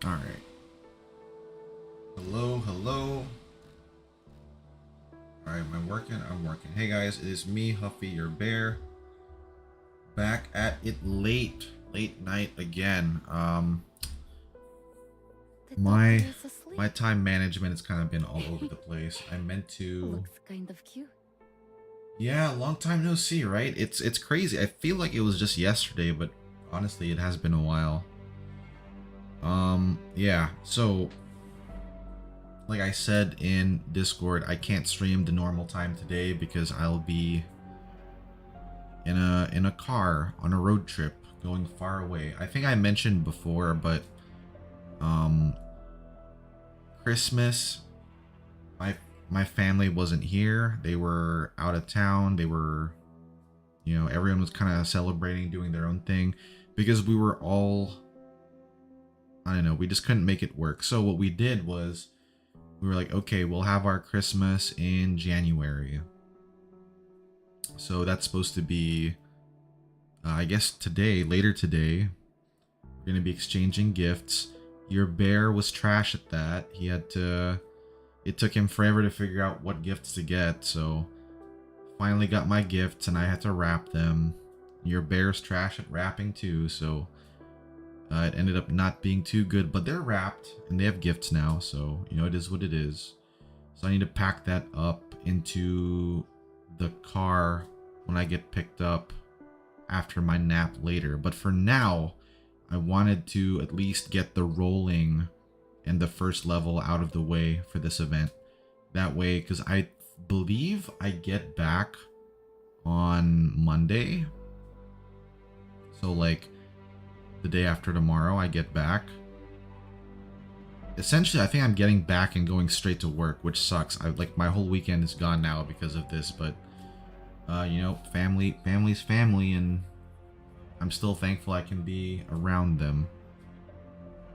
Alright. Hello, hello. Alright, am I working? I'm working. Hey guys, it is me, Huffy, your bear. Back at it late night again. My time management has kind of been all over the place. I meant to Looks kind of cute. Yeah, long time no see, right? It's crazy. I feel like it was just yesterday, but honestly it has been a while. Yeah, so like I said in Discord, I can't stream the normal time today because I'll be in a car on a road trip going far away. I think I mentioned before, but Christmas, my family wasn't here. They were out of town. They were, everyone was kind of celebrating, doing their own thing because we were all, I don't know, we just couldn't make it work. So what we did was we were like, okay, we'll have our Christmas in January. So that's supposed to be, I guess later today, we're going to be exchanging gifts. Your bear was trash at that. It took him forever to figure out what gifts to get. So finally got my gifts and I had to wrap them. Your bear's trash at wrapping too. So it ended up not being too good, but they're wrapped and they have gifts now. So, it is what it is. So I need to pack that up into the car when I get picked up after my nap later. But for now, I wanted to at least get the rolling and the first level out of the way for this event. That way, because I believe I get back on Monday. So like the day after tomorrow, I get back. Essentially, I think I'm getting back and going straight to work, which sucks. My whole weekend is gone now because of this, but family's family, and I'm still thankful I can be around them.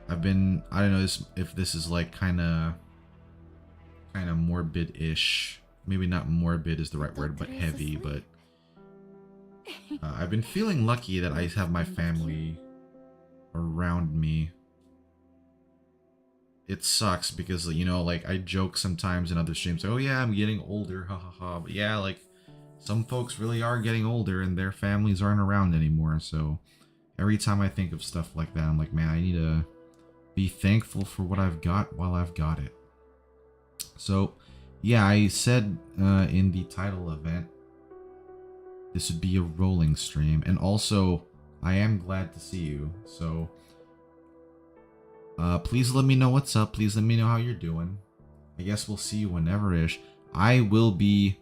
I don't know if this is like kind of morbid-ish. Maybe not morbid is the right word, but heavy, but I've been feeling lucky that I have my family around me. It sucks because, like I joke sometimes in other streams, like, oh yeah, I'm getting older, hahaha. But yeah, like some folks really are getting older and their families aren't around anymore. So every time I think of stuff like that, I'm like, man, I need to be thankful for what I've got while I've got it. So yeah, I said in the title event, this would be a rolling stream. And also, I am glad to see you. So please let me know what's up. Please let me know how you're doing. I guess we'll see you whenever-ish. I will be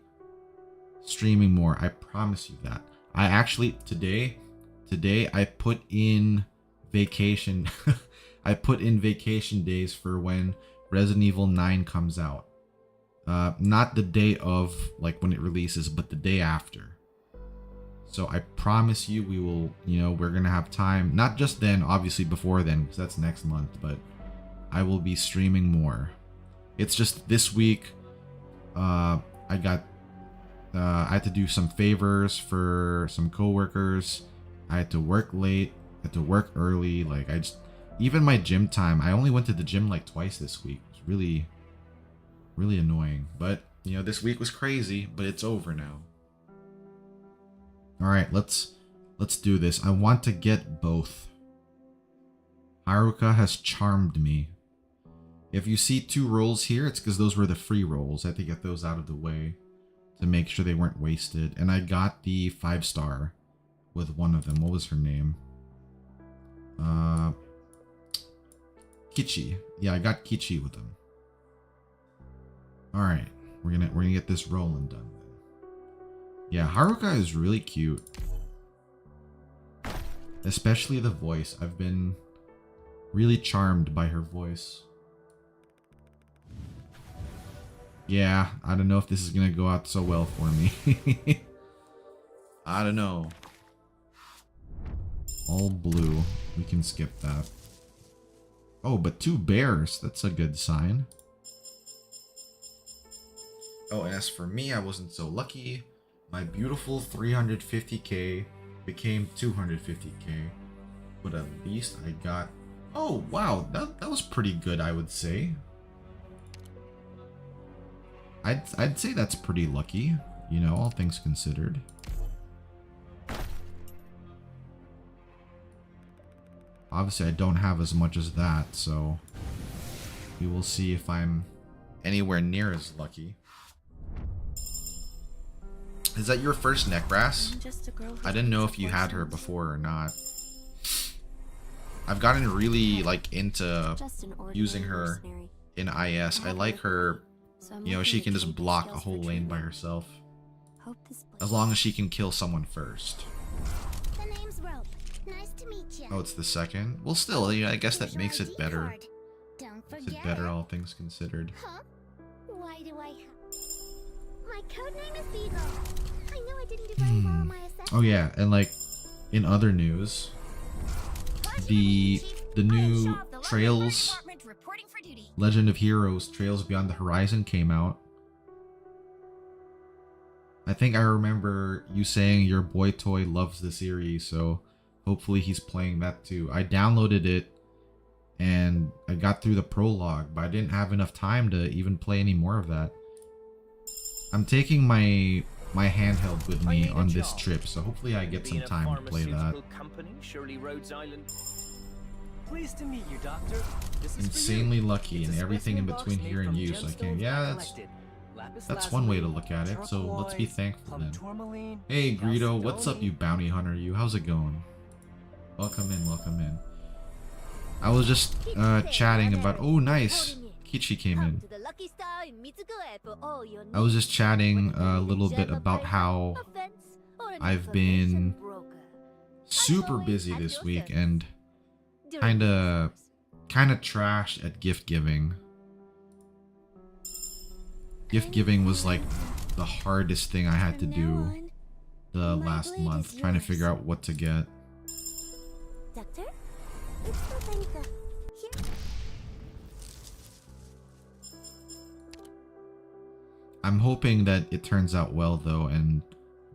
streaming more. I promise you that. I actually, today I put in vacation. I put in vacation days for when Resident Evil 9 comes out. Not the day of, like, when it releases, but the day after. So I promise you we will, we're going to have time. Not just then, obviously before then, because that's next month, but I will be streaming more. It's just this week, I had to do some favors for some coworkers. I had to work late, had to work early. Like, even my gym time, I only went to the gym like twice this week. It was really, really annoying. But, this week was crazy, but it's over now. All right, let's do this. I want to get both. Haruka has charmed me. If you see 2 rolls here, it's because those were the free rolls. I had to get those out of the way to make sure they weren't wasted. And I got the 5-star with one of them. What was her name? Kichi. Yeah, I got Kichi with them. All right, we're gonna get this rolling done. Yeah, Haruka is really cute. Especially the voice. I've been really charmed by her voice. Yeah, I don't know if this is gonna go out so well for me. I don't know. All blue. We can skip that. Oh, but 2 bears. That's a good sign. Oh, and as for me, I wasn't so lucky. My beautiful 350k became 250k. But at least I got Oh, wow. That was pretty good, I would say. I'd say that's pretty lucky, you know, all things considered. Obviously, I don't have as much as that, so we will see if I'm anywhere near as lucky. Is that your first Necras? I didn't know if you had her before or not. I've gotten really like into using her in IS. I like her, you know, she can just block a whole lane by herself. As long as she can kill someone first. Oh, it's the second? Well, still, yeah, I guess that makes it better. Makes it better, all things considered. Why do I my code name is Beagle. I know I didn't do very well on my assessment. Oh yeah, and like in other news, the new Trails Legend of Heroes Trails Beyond the Horizon came out. I think I remember you saying your boy toy loves the series, so hopefully he's playing that too. I downloaded it and I got through the prologue, but I didn't have enough time to even play any more of that. I'm taking my handheld with me on this trip, so hopefully I get some time to play that. Pleased to meet you, Doctor. Insanely lucky and everything in between here and you, so I can. Yeah, that's one way to look at it. So let's be thankful then. Hey Greedo, what's up, you bounty hunter? You, how's it going? Welcome in, welcome in. I was just chatting about. Oh, nice. Kichi came in. I was just chatting a little bit about how I've been super busy this week and kind of trash at gift giving. Gift giving was like the hardest thing I had to do the last month, trying to figure out what to get. Doctor? I'm hoping that it turns out well though, and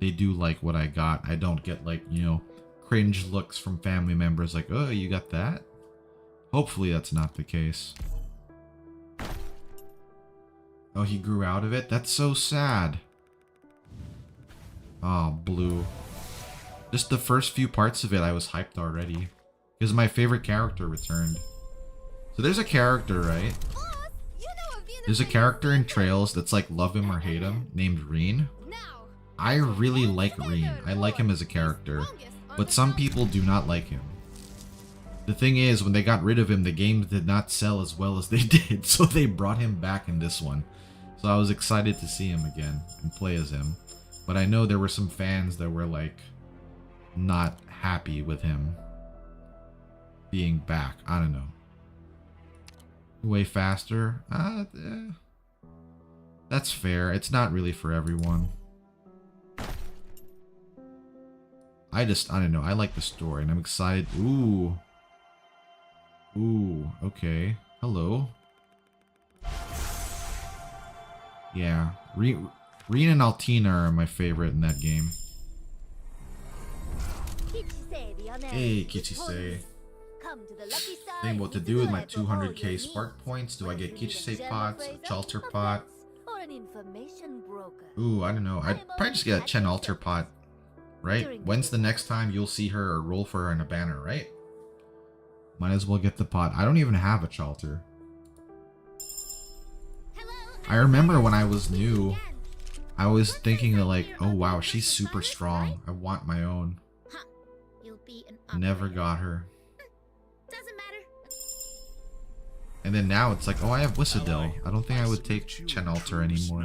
they do like what I got. I don't get like, you know, cringe looks from family members like, oh, you got that? Hopefully that's not the case. Oh, he grew out of it? That's so sad. Oh, blue. Just the first few parts of it, I was hyped already. Because my favorite character returned. So there's a character, right? There's a character in Trails that's like love him or hate him, named Reen. I really like Reen. I like him as a character. But some people do not like him. The thing is, when they got rid of him, the game did not sell as well as they did. So they brought him back in this one. So I was excited to see him again and play as him. But I know there were some fans that were like not happy with him being back. I don't know. Way faster. That's fair. It's not really for everyone. I don't know. I like the story and I'm excited. Ooh. Ooh, okay. Hello. Yeah. Reen and Altina are my favorite in that game. Hey, Kichise. Think what to do with my 200k spark points. Do I get Kichise pots, a Chalter pot? Ooh, I don't know. I'd probably just get a Chen Alter pot. Right? When's the next time you'll see her or roll for her in a banner, right? Might as well get the pot. I don't even have a Chalter. I remember when I was new, I was thinking that like, oh wow, she's super strong. I want my own. Never got her. And then now it's like, oh, I have Whissadel. I don't think I would take Chen Alter anymore.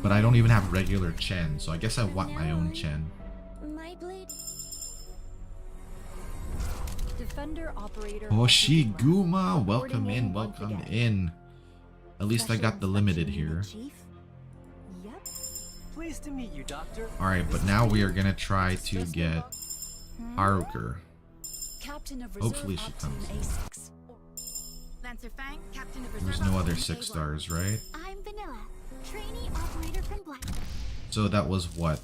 But I don't even have regular Chen, so I guess I want my own Chen. Hoshiguma, welcome in, welcome in. At least I got the limited here. Pleased to meet you, Doctor. Alright, but now we are gonna try to get Haruker. Hopefully she comes in. There's no other 6 stars, right? I'm Vanilla, trainee operator from Black. So that was what?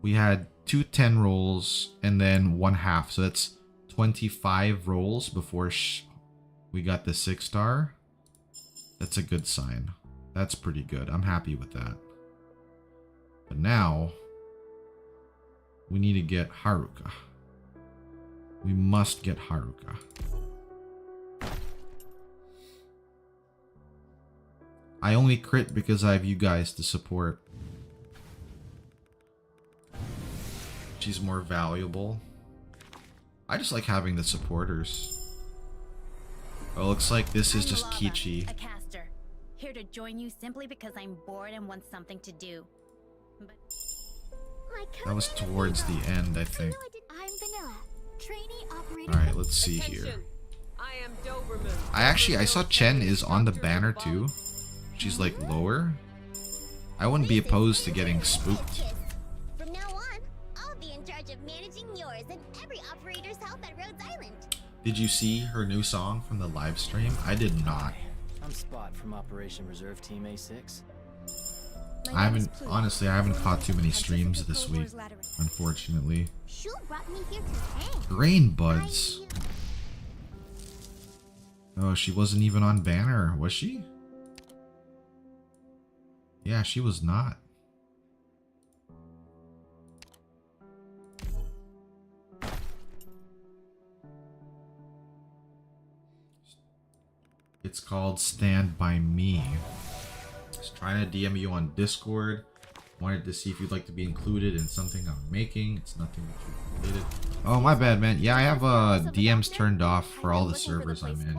We had 2 10 rolls and then 1 half. So that's 25 rolls before we got the 6-star. That's a good sign. That's pretty good. I'm happy with that. But now we need to get Haruka. We must get Haruka. I only crit because I have you guys to support. She's more valuable. I just like having the supporters. Oh, looks like this is just Kichi. A caster, here to join you simply because I'm bored and want something to do. But That was towards the end, I think. I'm Vanilla, trainee operator. Alright, let's see here. I am Doberman. I saw Chen is on the banner too. She's like lower. I wouldn't be opposed to getting spooked. From now on, I'll be in charge of managing yours and every operator's health at Rhodes Island. Did you see her new song from the live stream? I did not. I'm Spot from Operation Reserve Team A6. I haven't caught too many streams this week, unfortunately. Shu brought me here to hang. Grain buds. Oh, she wasn't even on banner, was she? Yeah, she was not. It's called Stand By Me. Just trying to DM you on Discord. Wanted to see if you'd like to be included in something I'm making. It's nothing that you related. Oh, my bad, man. Yeah, I have DMs turned off for all the servers I'm in.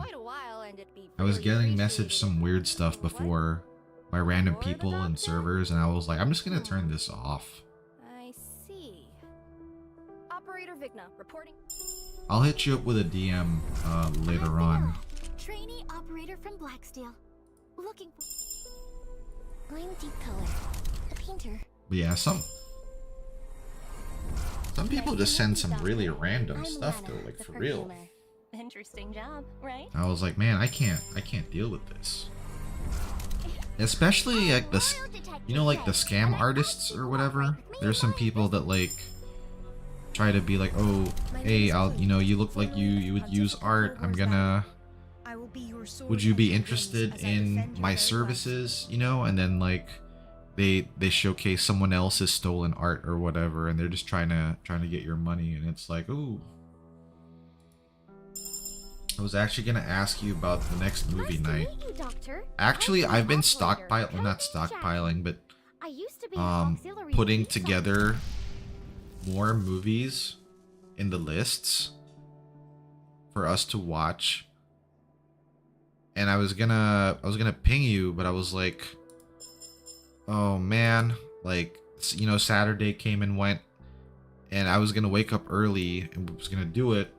I was getting messaged some weird stuff before by random people and servers, and I was like, I'm just gonna turn this off. I see. Operator Vigna reporting. I'll hit you up with a DM later on. Trainee operator from Blacksteel. Looking for... I'm Deep Color, a painter. But yeah, some people just send some really random stuff though, like for real. Interesting job, right? I was like, man, I can't deal with this. Especially like this, you know, like the scam artists or whatever. There's some people that like try to be like, oh, hey, you look like you would use art. Would you be interested in my services? You know, and then like they showcase someone else's stolen art or whatever, and they're just trying to get your money, and it's like, ooh. I was actually gonna ask you about the next movie night. Actually, I've been not stockpiling, but putting together more movies in the lists for us to watch. And I was gonna ping you, but I was like, oh man, like, you know, Saturday came and went, and I was gonna wake up early and was gonna do it.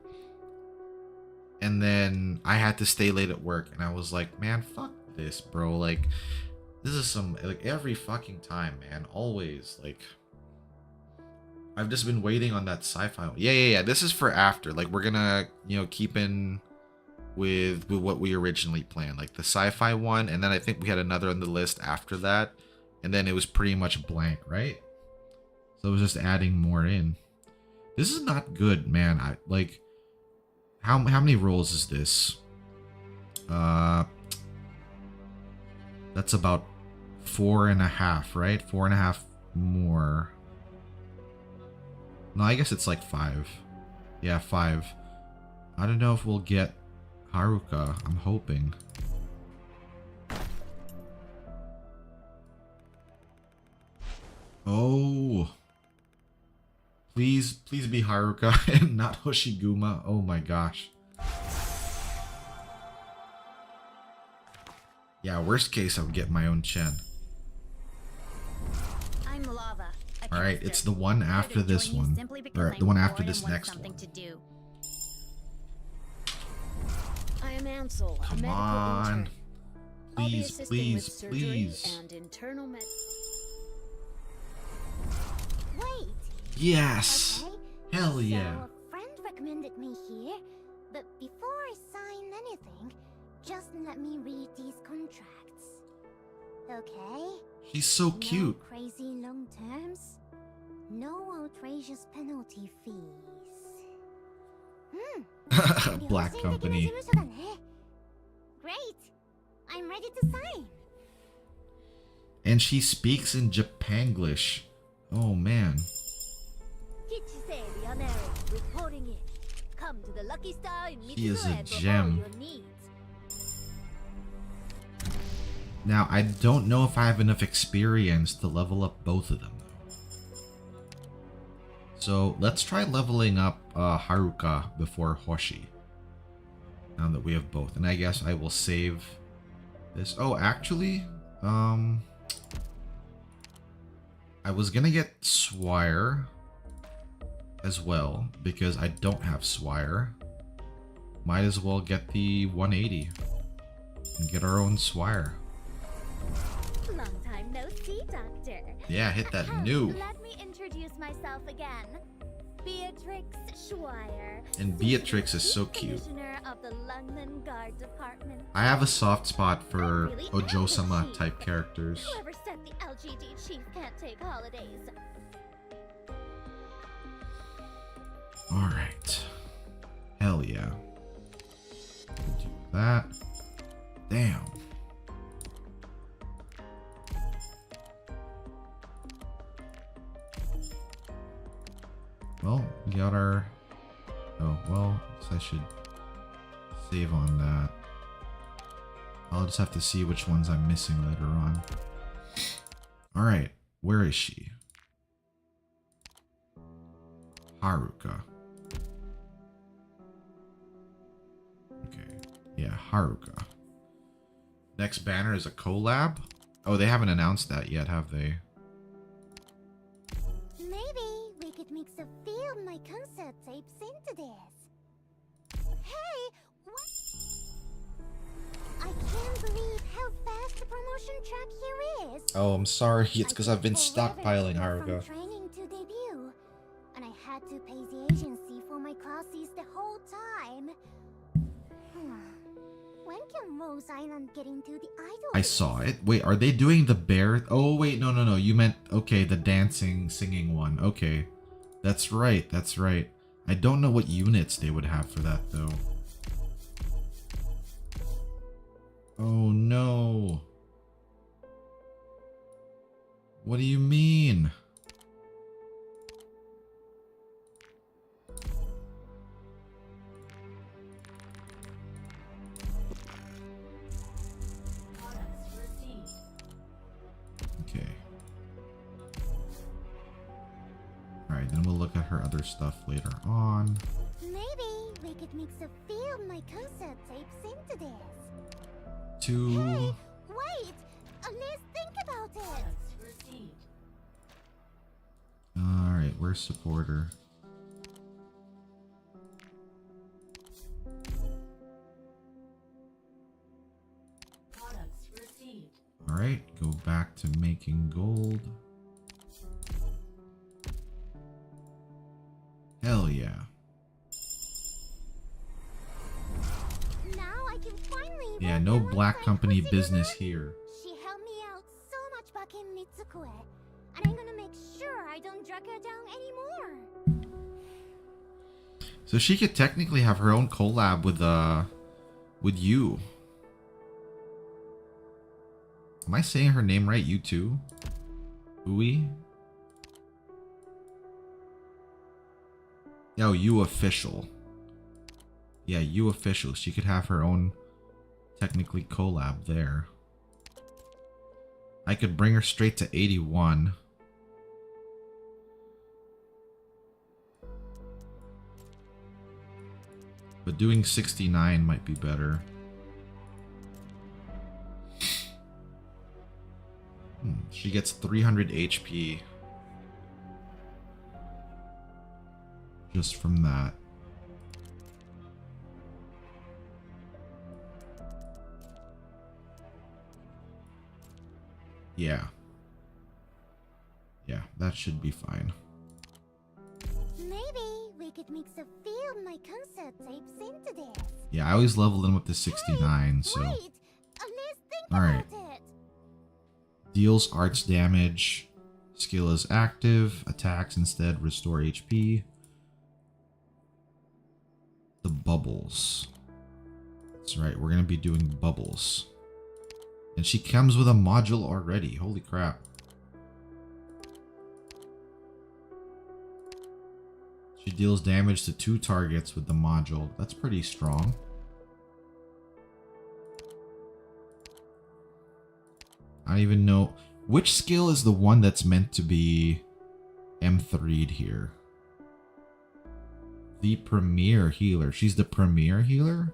And then I had to stay late at work, and I was like, man, fuck this, bro. Like, this is like every fucking time, man. Always, like, I've just been waiting on that sci-fi one. Yeah. This is for after. Like, we're gonna, you know, keep in with what we originally planned. Like, the sci-fi one, and then I think we had another on the list after that. And then it was pretty much blank, right? So it was just adding more in. This is not good, man. How many rolls is this? That's about 4.5, right? 4.5 more. No, I guess it's like 5. Yeah, 5. I don't know if we'll get Haruka. I'm hoping. Oh. Please be Haruka and not Hoshiguma. Oh my gosh. Yeah, worst case, I'll get my own Chen. I'm Lava. Alright, it's the one after this one. Or the one after this next one. I am Ansel, Come on. Please. Wait. Yes. Okay. Hell yeah. So a friend recommended me here, but before I sign anything, just let me read these contracts. Okay? She's so No cute. crazy long terms. No outrageous penalty fees. Black company. Great! I'm ready to sign. And she speaks in Japanglish. Oh man. Kichise the unerring, reporting in. Come to the Lucky Star in He is a Mitsue for all gem. your needs. Now, I don't know if I have enough experience to level up both of them, though. So, let's try leveling up Haruka before Hoshi. Now that we have both. And I guess I will save this. Oh, actually, I was gonna get Swire as well, because I don't have Swire. Might as well get the 180 and get our own Swire. Long time no see, Doctor. Yeah, hit that new. Let me introduce myself again. Beatrix Schweier. And Beatrix is so cute. Commissioner of the London Guard Department. I have a soft spot for Ojo-sama type characters. Whoever said the LGD chief can't take holidays. Alright. Hell yeah. Do that. Damn. Well, we got our... Oh, well, I should save on that. I'll just have to see which ones I'm missing later on. Alright, where is she? Haruka. Okay, yeah, Haruka. Next banner is a collab? Oh, they haven't announced that yet, have they? Maybe we could mix a few of my concert tapes into this. Hey, what? I can't believe how fast the promotion track here is. Oh, I'm sorry. It's because I've been I took forever stockpiling to get Haruka. from training to debut, and I had to pay the agency for my classes the whole time. When can Rose Island get into the idol? I saw it. Wait, are they doing the bear? Oh, wait, no, no, no. You meant, okay, the dancing, singing one. Okay. That's right, that's right. I don't know what units they would have for that, though. Oh, no. What do you mean? Okay. Alright, then we'll look at her other stuff later on. Maybe we could mix a few of my concert tapes into this. Two. Hey, wait! Let's think about it! Alright, where's supporter? Alright, go back to making gold. Hell yeah. Now I can finally Yeah, work no alongside black company Pussy business Ribbon. here. She helped me out so much back in Mitsukue, and I'm gonna make sure I don't drag her down anymore. So she could technically have her own collab with you. Am I saying her name right? You too? Ui? Oh, you official. Yeah, you official. She could have her own technically collab there. I could bring her straight to 81. But doing 69 might be better. She gets 300 HP. Just from that. Yeah. Yeah, that should be fine. Maybe we could mix a few of my concert tapes into this. Yeah, I always level them up to 69, so... Wait! Let's think Alright. about it! Deals arts damage, Skill is active. Attacks instead restore HP. The bubbles. That's right, we're gonna be doing bubbles. And she comes with a module already. Holy crap. She deals damage to 2 targets with the module. That's pretty strong. I don't even know. Which skill is the one that's meant to be M3'd here? The Premier Healer. She's the Premier Healer?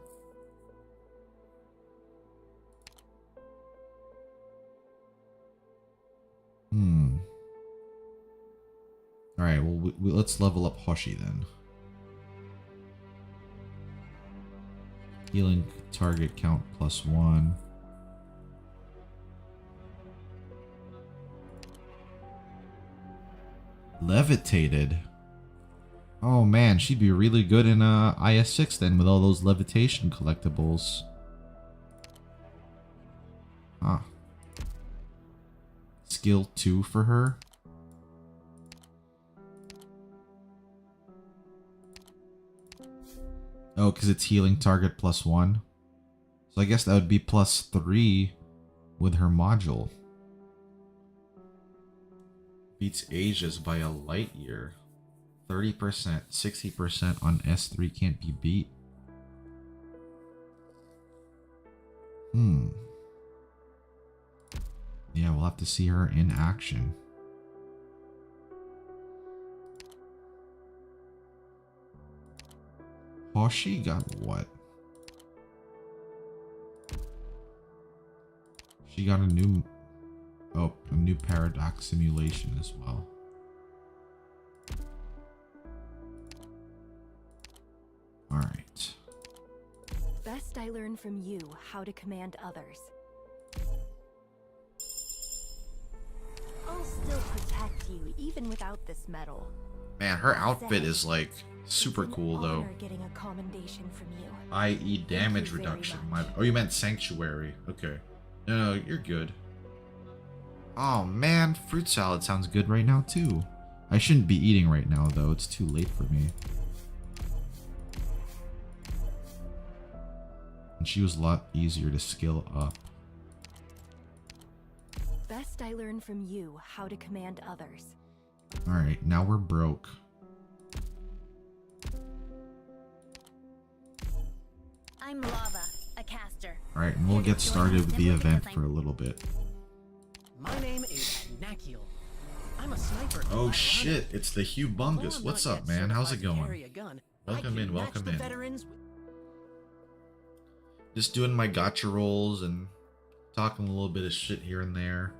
Alright, well, let's level up Huffy then. Healing target count +1. Levitated. Oh man, she'd be really good in IS6 then with all those levitation collectibles. Huh. Skill 2 for her. Oh, because it's healing target +1. So I guess that would be +3 with her module. Beats Aegis by a light year. 30%, 60% on S3 can't be beat. Yeah, we'll have to see her in action. Oh, she got what? She got a new paradox simulation as well. All right. Best I learn from you how to command others. I'll still protect you even without this medal. Man, her outfit is like super cool though. Getting a commendation from you. I.e. damage reduction. Oh, you meant sanctuary. Okay. No, you're good. Oh man, fruit salad sounds good right now too. I shouldn't be eating right now though. It's too late for me. And she was a lot easier to skill up. Best I learn from you how to command others. Alright, now we're broke. I'm Lava, a caster. Alright, and we'll get started with the event for a little bit. My name is Nakiel. I'm a sniper. Oh shit, it's the Humongous. What's up, man? How's it going? Welcome in, welcome in. Just doing my gotcha rolls and talking a little bit of shit here and there.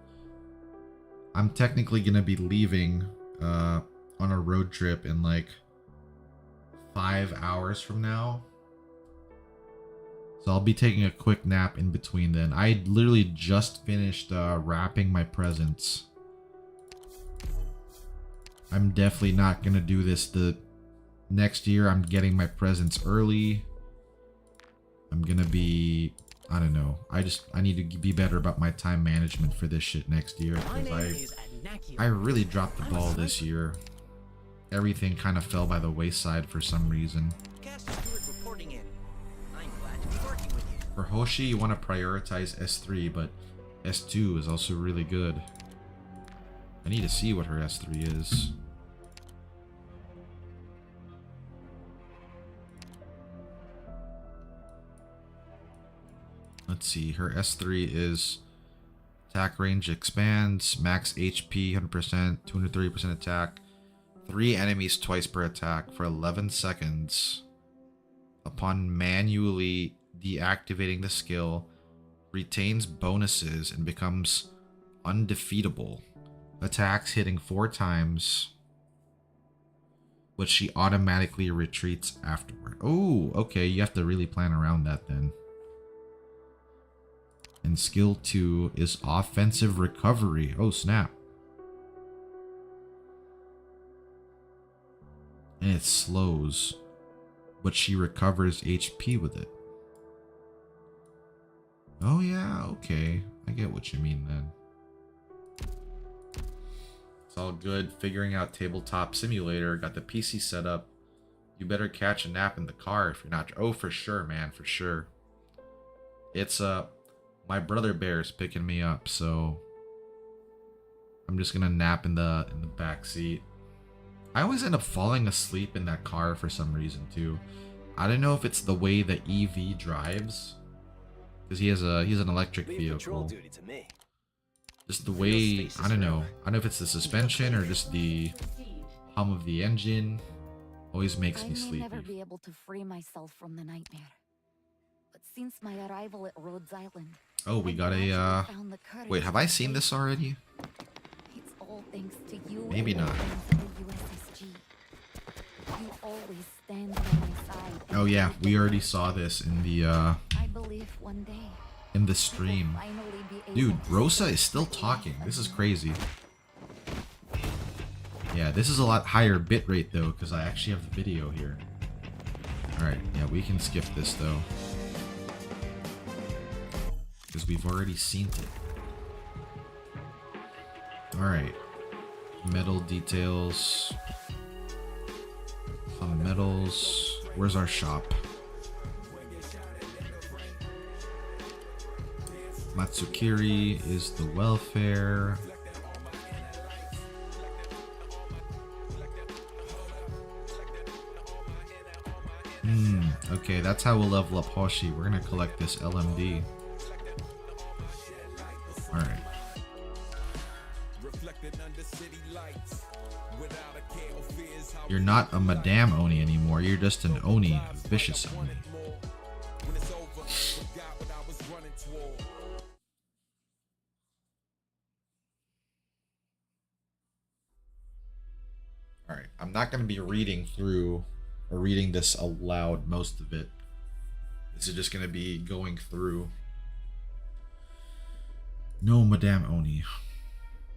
I'm technically gonna be leaving on a road trip in like 5 hours from now. So I'll be taking a quick nap in between then. I literally just finished wrapping my presents. I'm definitely not gonna do this the next year. I'm getting my presents early. I'm gonna be, I don't know. I need to be better about my time management for this shit next year. Because I really dropped the ball this year. Everything kind of fell by the wayside for some reason. For Hoshi, you want to prioritize S3, but S2 is also really good. I need to see what her S3 is. Let's see, her S3 is attack range expands, max HP 100%, 230% attack, 3 enemies twice per attack for 11 seconds. Upon manually deactivating the skill, retains bonuses and becomes undefeatable. Attacks hitting 4 times, but she automatically retreats afterward. Oh, okay, you have to really plan around that then. And skill 2 is offensive recovery. Oh snap. And it slows, but she recovers HP with it. Oh yeah, okay. I get what you mean then. So all good. Figuring out tabletop simulator. Got the PC set up. You better catch a nap in the car if you're not. Oh, for sure, man, for sure. It's my brother bear is picking me up, so I'm just gonna nap in the back seat. I always end up falling asleep in that car for some reason too. I don't know if it's the way the EV drives, because he's an electric vehicle. Just the way, I don't know. I don't know if it's the suspension or just the hum of the engine. Always makes me I may sleepy. never be able to free myself from the nightmare. But since my arrival at Rhodes Island, Oh, we I got a gradually found the courage wait, have to I seen face this already? It's all thanks to you. Maybe and the not. friends of the USSG. You always stand by my side. and Oh yeah, fight we the already fight. saw this in the I believe one day in the we'll stream. finally be able Dude, to Rosa celebrate is still the talking. loss This is of crazy. Yeah, this is a lot higher bitrate though, because I actually have the video here. Alright, yeah, we can skip this though. Because we've already seen it. Alright. Metal details. Fundamentals. Where's our shop? Matsukiri is the welfare. Okay, that's how we'll level up Hoshi. We're gonna collect this LMD. Alright. You're not a Madame Oni anymore, you're just an Oni, a vicious Oni. Alright, I'm not gonna be reading through or reading this aloud most of it. This is just gonna be going through. No, Madame Oni.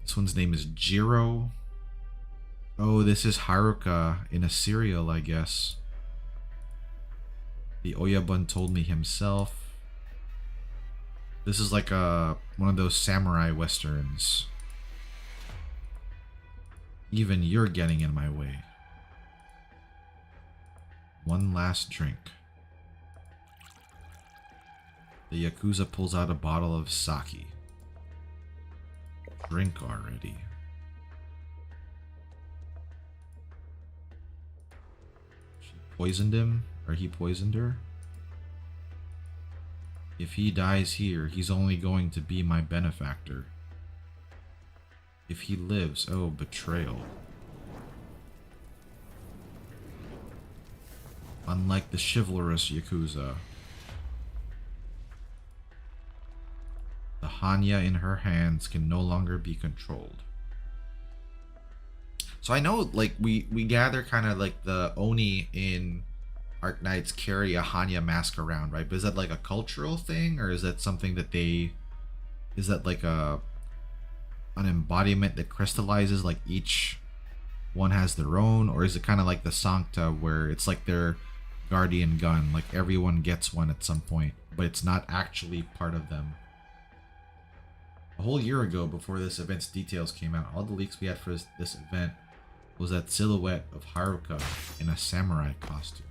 This one's name is Jiro. Oh, this is Haruka in a cereal, I guess. The Oyabun told me himself. This is like one of those samurai westerns. Even you're getting in my way. One last drink. The Yakuza pulls out a bottle of sake. Drink already. She poisoned him? Or he poisoned her? If he dies here, he's only going to be my benefactor. If he lives, oh, betrayal. Unlike the chivalrous Yakuza, the Hanya in her hands can no longer be controlled. So I know, like, we gather kind of like the Oni in Arknights carry a Hanya mask around, right? But is that like a cultural thing, or is that something that they... Is that like an embodiment that crystallizes, like each one has their own? Or is it kind of like the Sancta, where it's like their guardian gun, like everyone gets one at some point, but it's not actually part of them? A whole year ago, before this event's details came out, all the leaks we had for this event was that silhouette of Haruka in a samurai costume.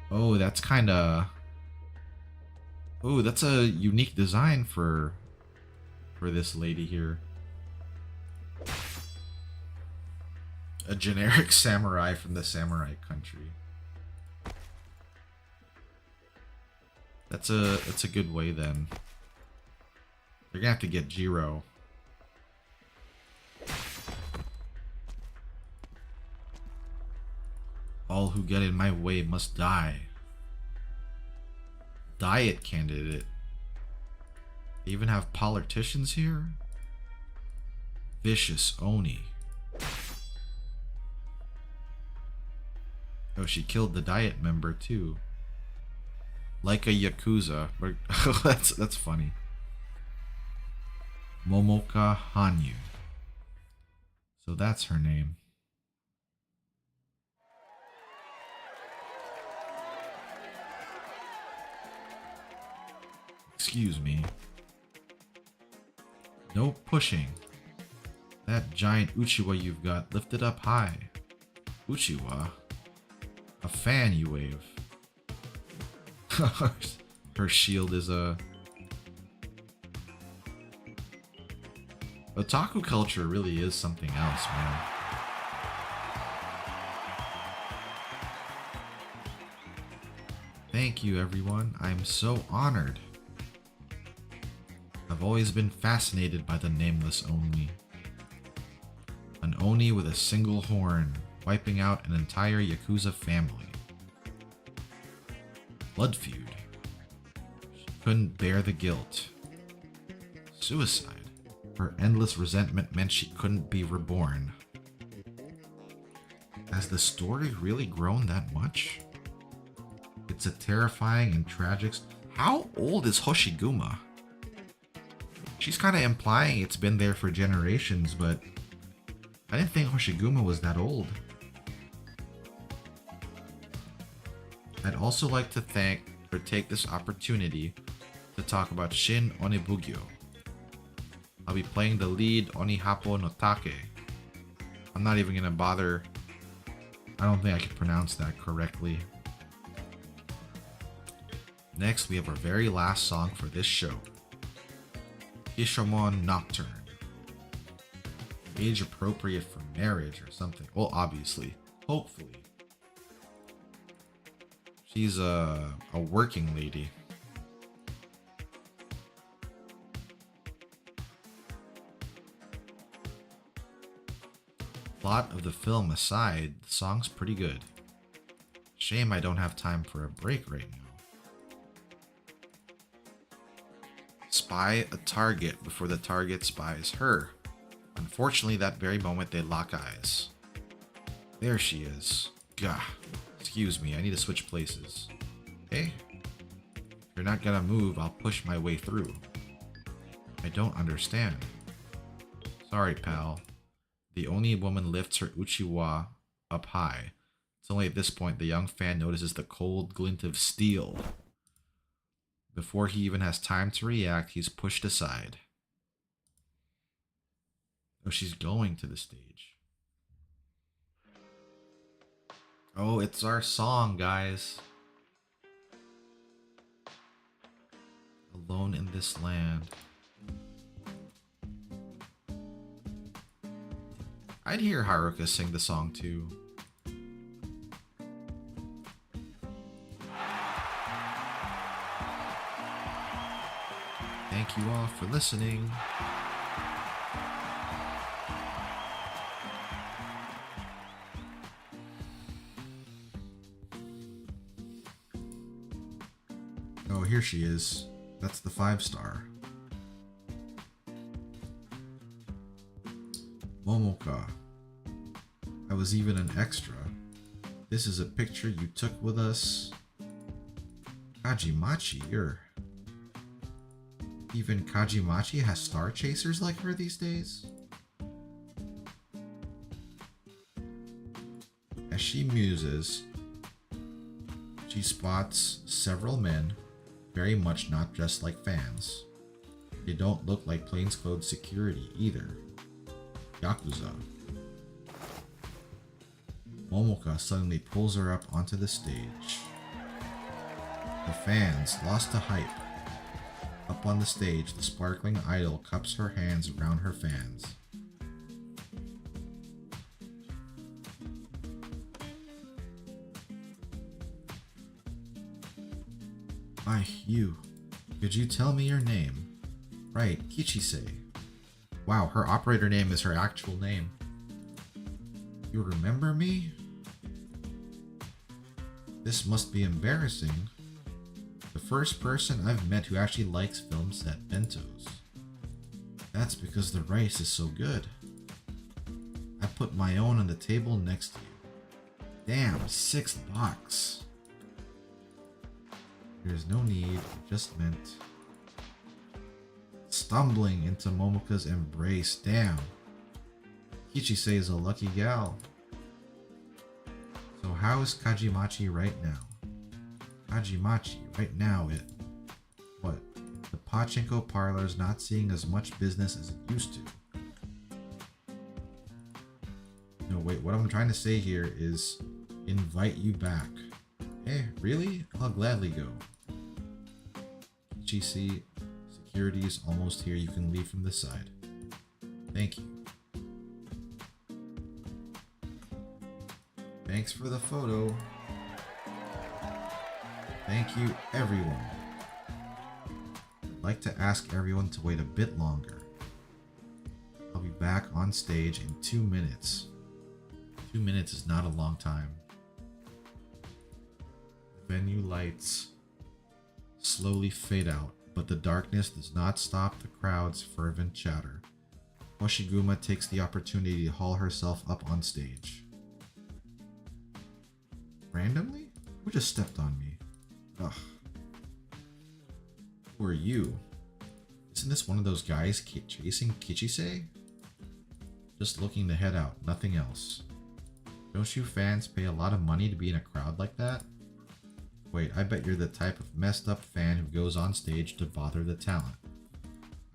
Oh, that's kind of... Oh, that's a unique design for this lady here. A generic samurai from the samurai country. That's a good way then. You're gonna have to get Jiro. All who get in my way must die. Diet candidate. They even have politicians here? Vicious Oni. Oh, she killed the diet member too. Like a Yakuza. But that's funny. Momoka Hanyu. So that's her name. Excuse me. No pushing. That giant Uchiwa you've got, lift it up high. Uchiwa? A fan you wave. Her shield is a... Otaku culture really is something else, man. Thank you, everyone. I'm so honored. I've always been fascinated by the nameless Oni. An Oni with a single horn, wiping out an entire Yakuza family. Blood feud. She couldn't bear the guilt. Suicide. Her endless resentment meant she couldn't be reborn. Has the story really grown that much? It's a terrifying and tragic... How old is Hoshiguma? She's kind of implying it's been there for generations, but I didn't think Hoshiguma was that old. I'd also like to take this opportunity to talk about Shin Onibugyo. I'll be playing the lead Onihapo no Take. I'm not even gonna bother. I don't think I can pronounce that correctly. Next, we have our very last song for this show. Hishomon Nocturne. Age appropriate for marriage or something. Well, obviously. Hopefully. She's a working lady. Plot of the film aside, the song's pretty good. Shame I don't have time for a break right now. Spy a target before the target spies her. Unfortunately, that very moment they lock eyes. There she is. Gah. Excuse me, I need to switch places. Hey? If you're not gonna move, I'll push my way through. I don't understand. Sorry, pal. The Oni woman lifts her Uchiwa up high. It's only at this point the young fan notices the cold glint of steel. Before he even has time to react, he's pushed aside. Oh, she's going to the stage. Oh, it's our song, guys. Alone in this land. I'd hear Haruka sing the song too. Thank you all for listening. Oh, here she is. That's the 5-star. Momoka. I was even an extra. This is a picture you took with us. Kajimachi, even Kajimachi has star chasers like her these days? As she muses, she spots several men, very much not dressed like fans. They don't look like plainclothes security either. Yakuza. Momoka suddenly pulls her up onto the stage. The fans, lost to hype. Up on the stage, the sparkling idol cups her hands around her fans. You. Could you tell me your name? Right, Kichise. Wow, her operator name is her actual name. You remember me? This must be embarrassing. The first person I've met who actually likes film set bentos. That's because the rice is so good. I put my own on the table next to you. Damn, $6. There's no need, just meant. Stumbling into Momoka's embrace. Damn. Kichise is a lucky gal. So how is Kajimachi right now? Kajimachi, right now what? The pachinko parlor's not seeing as much business as it used to. what I'm trying to say here is invite you back. Hey, really? I'll gladly go. GC, security is almost here. You can leave from this side. Thank you. Thanks for the photo. Thank you, everyone. I'd like to ask everyone to wait a bit longer. I'll be back on stage in 2 minutes. 2 minutes is not a long time. The venue lights slowly fade out, but the darkness does not stop the crowd's fervent chatter. Hoshiguma takes the opportunity to haul herself up on stage. Randomly? Who just stepped on me? Ugh. Who are you? Isn't this one of those guys chasing Kichise? Just looking to head out, nothing else. Don't you fans pay a lot of money to be in a crowd like that? Wait, I bet you're the type of messed up fan who goes on stage to bother the talent.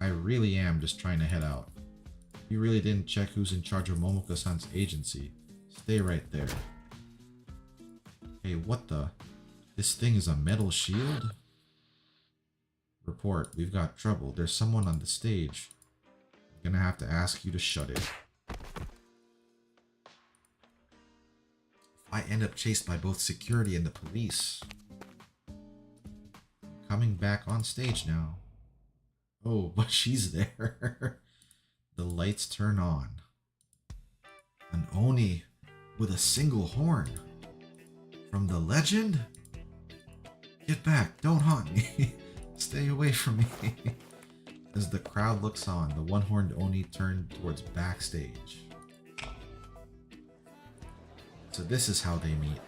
I really am just trying to head out. You really didn't check who's in charge of Momoko-san's agency. Stay right there. Hey, what the? This thing is a metal shield? Report, we've got trouble. There's someone on the stage. I'm gonna have to ask you to shut it. If I end up chased by both security and the police. Coming back on stage now. Oh, but she's there. The lights turn on. An Oni with a single horn. From the legend? Get back, don't haunt me. Stay away from me. As the crowd looks on, the one-horned Oni turned towards backstage. So this is how they meet.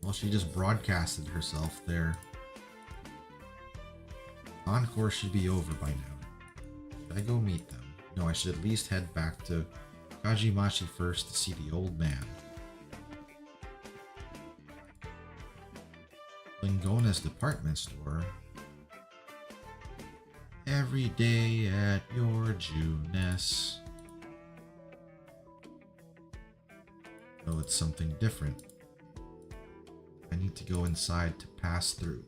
Well, she just broadcasted herself there. Encore should be over by now. Should I go meet them? No, I should at least head back to Kajimachi first to see the old man. Lingona's department store. Every day at your Juness. Oh, it's something different. I need to go inside to pass through.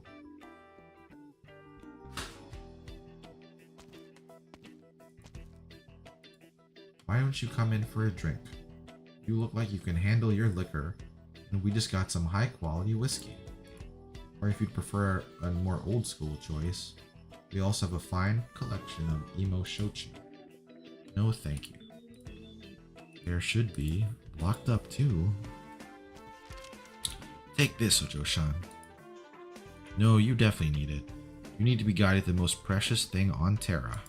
Why don't you come in for a drink? You look like you can handle your liquor, and we just got some high quality whiskey. Or if you'd prefer a more old school choice, we also have a fine collection of emo shochu. No thank you. There should be. Locked up too. Take this, Ojo-san. No, you definitely need it. You need to be guided to the most precious thing on Terra.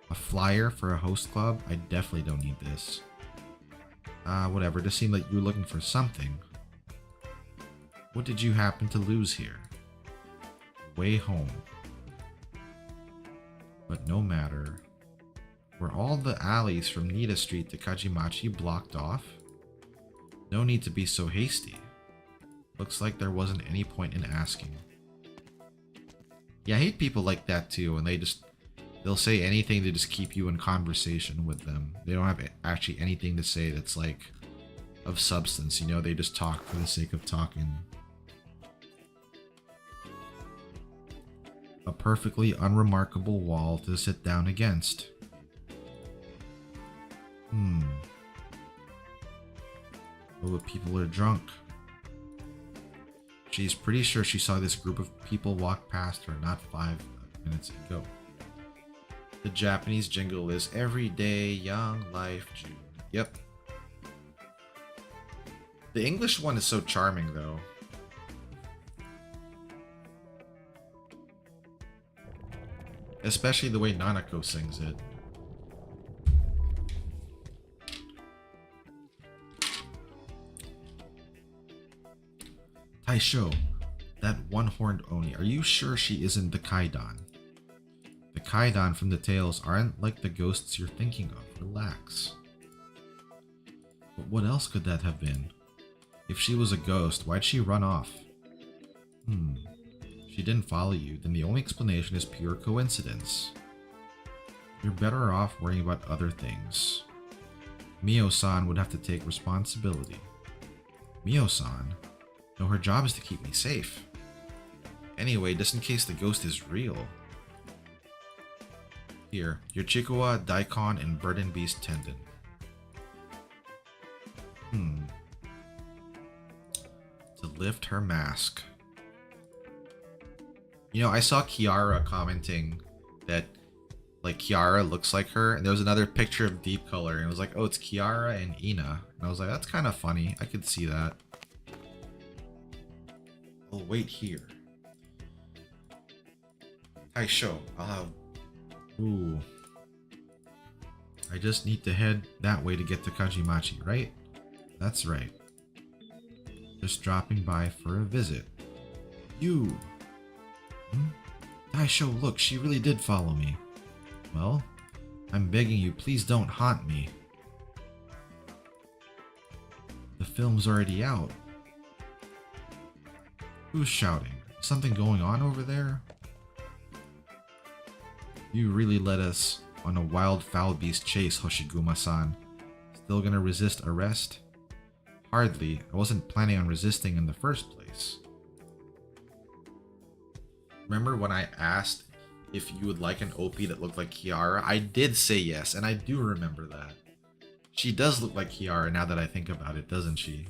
A flyer for a host club? I definitely don't need this. Whatever. It just seemed like you were looking for something. What did you happen to lose here? Way home. But no matter. Were all the alleys from Nita Street to Kajimachi blocked off? No need to be so hasty. Looks like there wasn't any point in asking. Yeah, I hate people like that too, and they'll say anything to just keep you in conversation with them. They don't have actually anything to say that's like of substance, you know, they just talk for the sake of talking. A perfectly unremarkable wall to sit down against. Oh, but people are drunk. She's pretty sure she saw this group of people walk past her not 5 minutes ago. The Japanese jingle is Every Day, Young Life, June. Yep. The English one is so charming, though. Especially the way Nanako sings it. Taisho, that one-horned Oni, are you sure she isn't the Kaidan? The Kaidan from the tales aren't like the ghosts you're thinking of. Relax. But what else could that have been? If she was a ghost, why'd she run off? She didn't follow you, then the only explanation is pure coincidence. You're better off worrying about other things. Mio-san would have to take responsibility. Mio-san? No, her job is to keep me safe. Anyway, just in case the ghost is real. Here, your Chikuwa, Daikon, and Burden Beast Tendon. To lift her mask. You know, I saw Kiara commenting that like Kiara looks like her, and there was another picture of Deep Color, and it was like, oh, it's Kiara and Ina. And I was like, that's kind of funny. I could see that. I'll wait here. Taisho, I'll have... Ooh. I just need to head that way to get to Kajimachi, right? That's right. Just dropping by for a visit. You! Taisho, look, she really did follow me. Well, I'm begging you, please don't haunt me. The film's already out. Who's shouting? Something going on over there? You really led us on a wild foul beast chase, Hoshiguma-san. Still gonna resist arrest? Hardly. I wasn't planning on resisting in the first place. Remember when I asked if you would like an OP that looked like Kiara? I did say yes, and I do remember that. She does look like Kiara now that I think about it, doesn't she?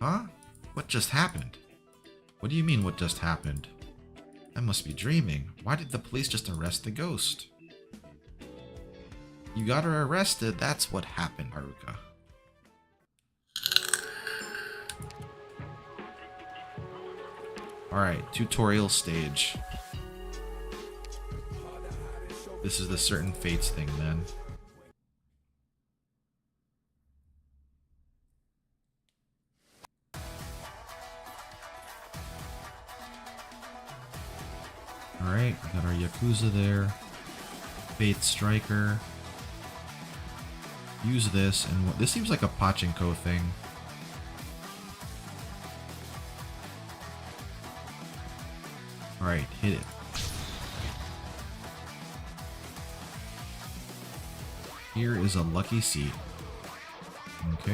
Huh? What just happened? What do you mean, what just happened? I must be dreaming. Why did the police just arrest the ghost? You got her arrested, that's what happened, Haruka. Alright, tutorial stage. This is the certain fates thing then. Alright, we got our Yakuza there. Fate Striker. Use this, and this seems like a pachinko thing. Alright, hit it. Here is a lucky seat. Okay.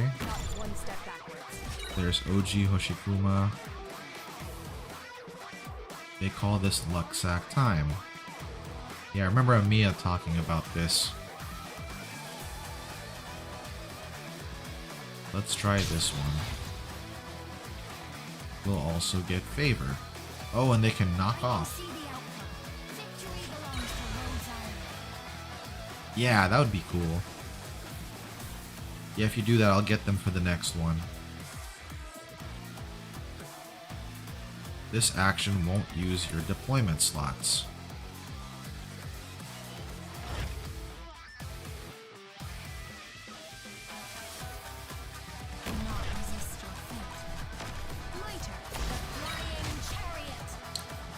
One step backwards. There's OG Hoshikuma. They call this luck sack time. Yeah, I remember Amiya talking about this. Let's try this one. We'll also get favor. Oh, and they can knock off. Yeah, that would be cool. Yeah, if you do that, I'll get them for the next one. This action won't use your deployment slots.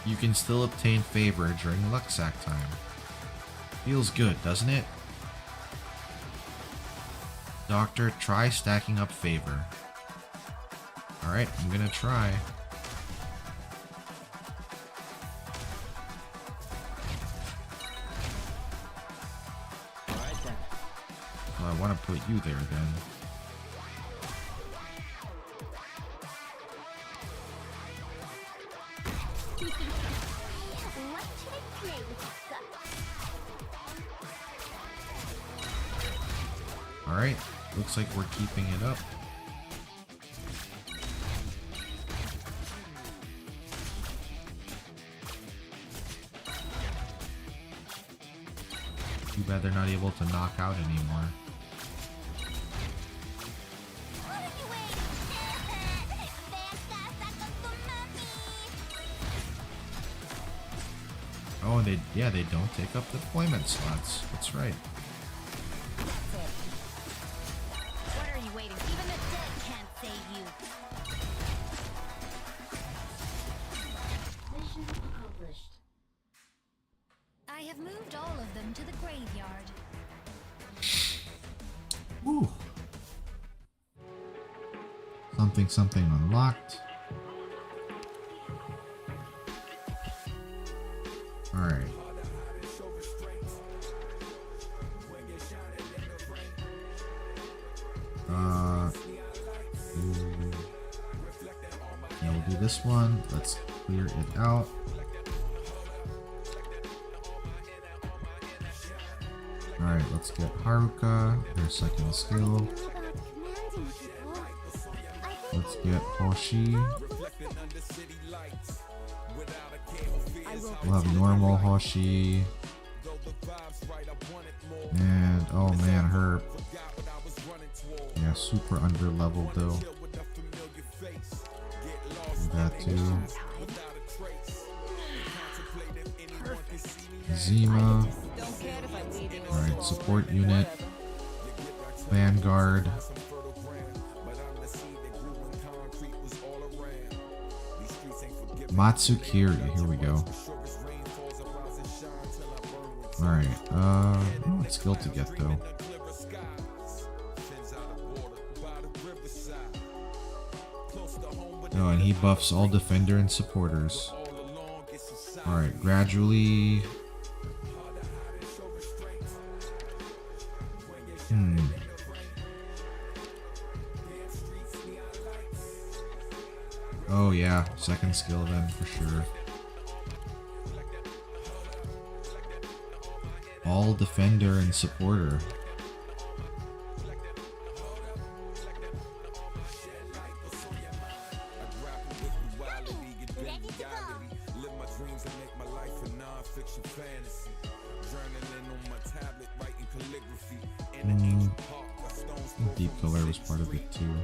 You can still obtain favor during luck sack time. Feels good, doesn't it? Doctor, try stacking up favor. Alright, I'm gonna try. Alright then. Well, I want to put you there then. Alright, looks like we're keeping it up. Too bad they're not able to knock out anymore. Oh, and they don't take up deployment slots. That's right. What are you waiting? Even the dead can't save you. Mission accomplished. I have moved all of them to the graveyard. Woo. Something unlocked. Alright. Yeah, we'll do this one. Let's clear it out. Alright, let's get Haruka, their second skill. Let's get Hoshi. We'll have normal Hoshi. And, oh man, her. Yeah, super under leveled though. That too. Zima. Alright, support unit. Vanguard. Matsukiri, here we go. Alright, what skill to get though? Oh, and he buffs all defender and supporters. Alright, gradually. Oh yeah, second skill then for sure. All defender and supporter. Deep color was part of it too.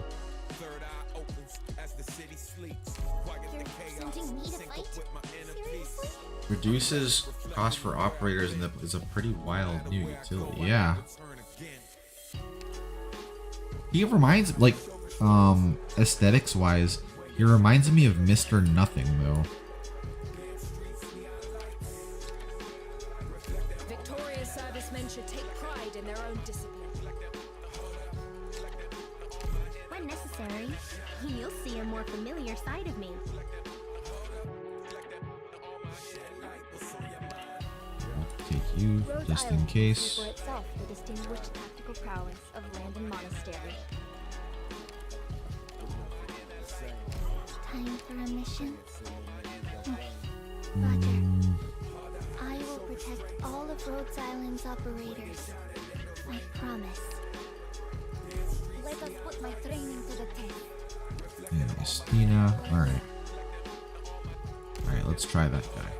Reduces cost for operators and is a pretty wild new utility. Yeah. He reminds, like, aesthetics wise, he reminds me of Mr. Nothing though. Victorious servicemen should take pride in their own discipline. When necessary, you'll see a more familiar side of me. Take you just in case. For itself the distinguished tactical prowess of Landon Monastery. Time for a mission? Roger. I will protect all of Rhodes Island's operators. I promise. Let us put my training to the test. Yeah, Estina. Alright. Alright, let's try that guy.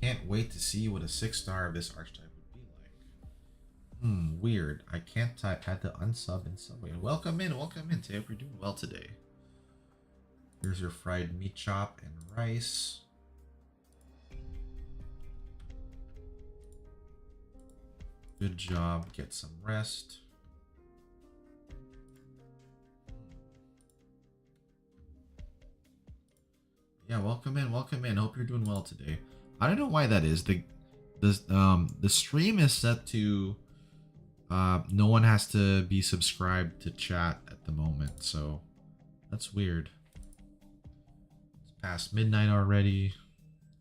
Can't wait to see what a 6-star of this archetype would be like. Weird. I can't type. Had to unsub and subway. Welcome in, today. Hope you're doing well today. Here's your fried meat chop and rice. Good job. Get some rest. Yeah, welcome in, Hope you're doing well today. I don't know why that is. The stream is set to no one has to be subscribed to chat at the moment, so that's weird. It's past midnight already.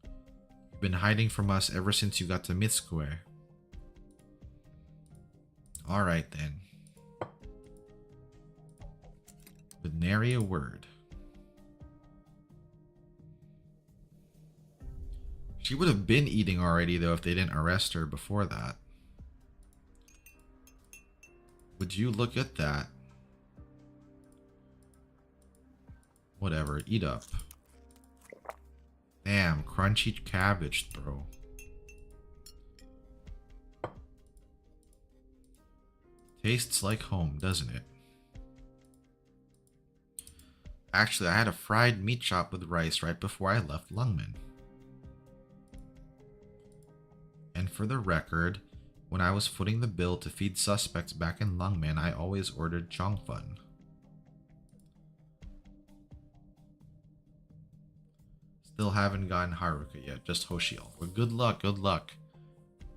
You've been hiding from us ever since you got to Mitsukoe. Alright then. With nary a word. She would have been eating already, though, if they didn't arrest her before that. Would you look at that? Whatever, eat up. Damn, crunchy cabbage throw. Tastes like home, doesn't it? Actually, I had a fried meat chop with rice right before I left Lungmen. And for the record, when I was footing the bill to feed suspects back in Lungmen, I always ordered Chongfun. Still haven't gotten Haruka yet, just Hoshiel. Well, good luck, good luck.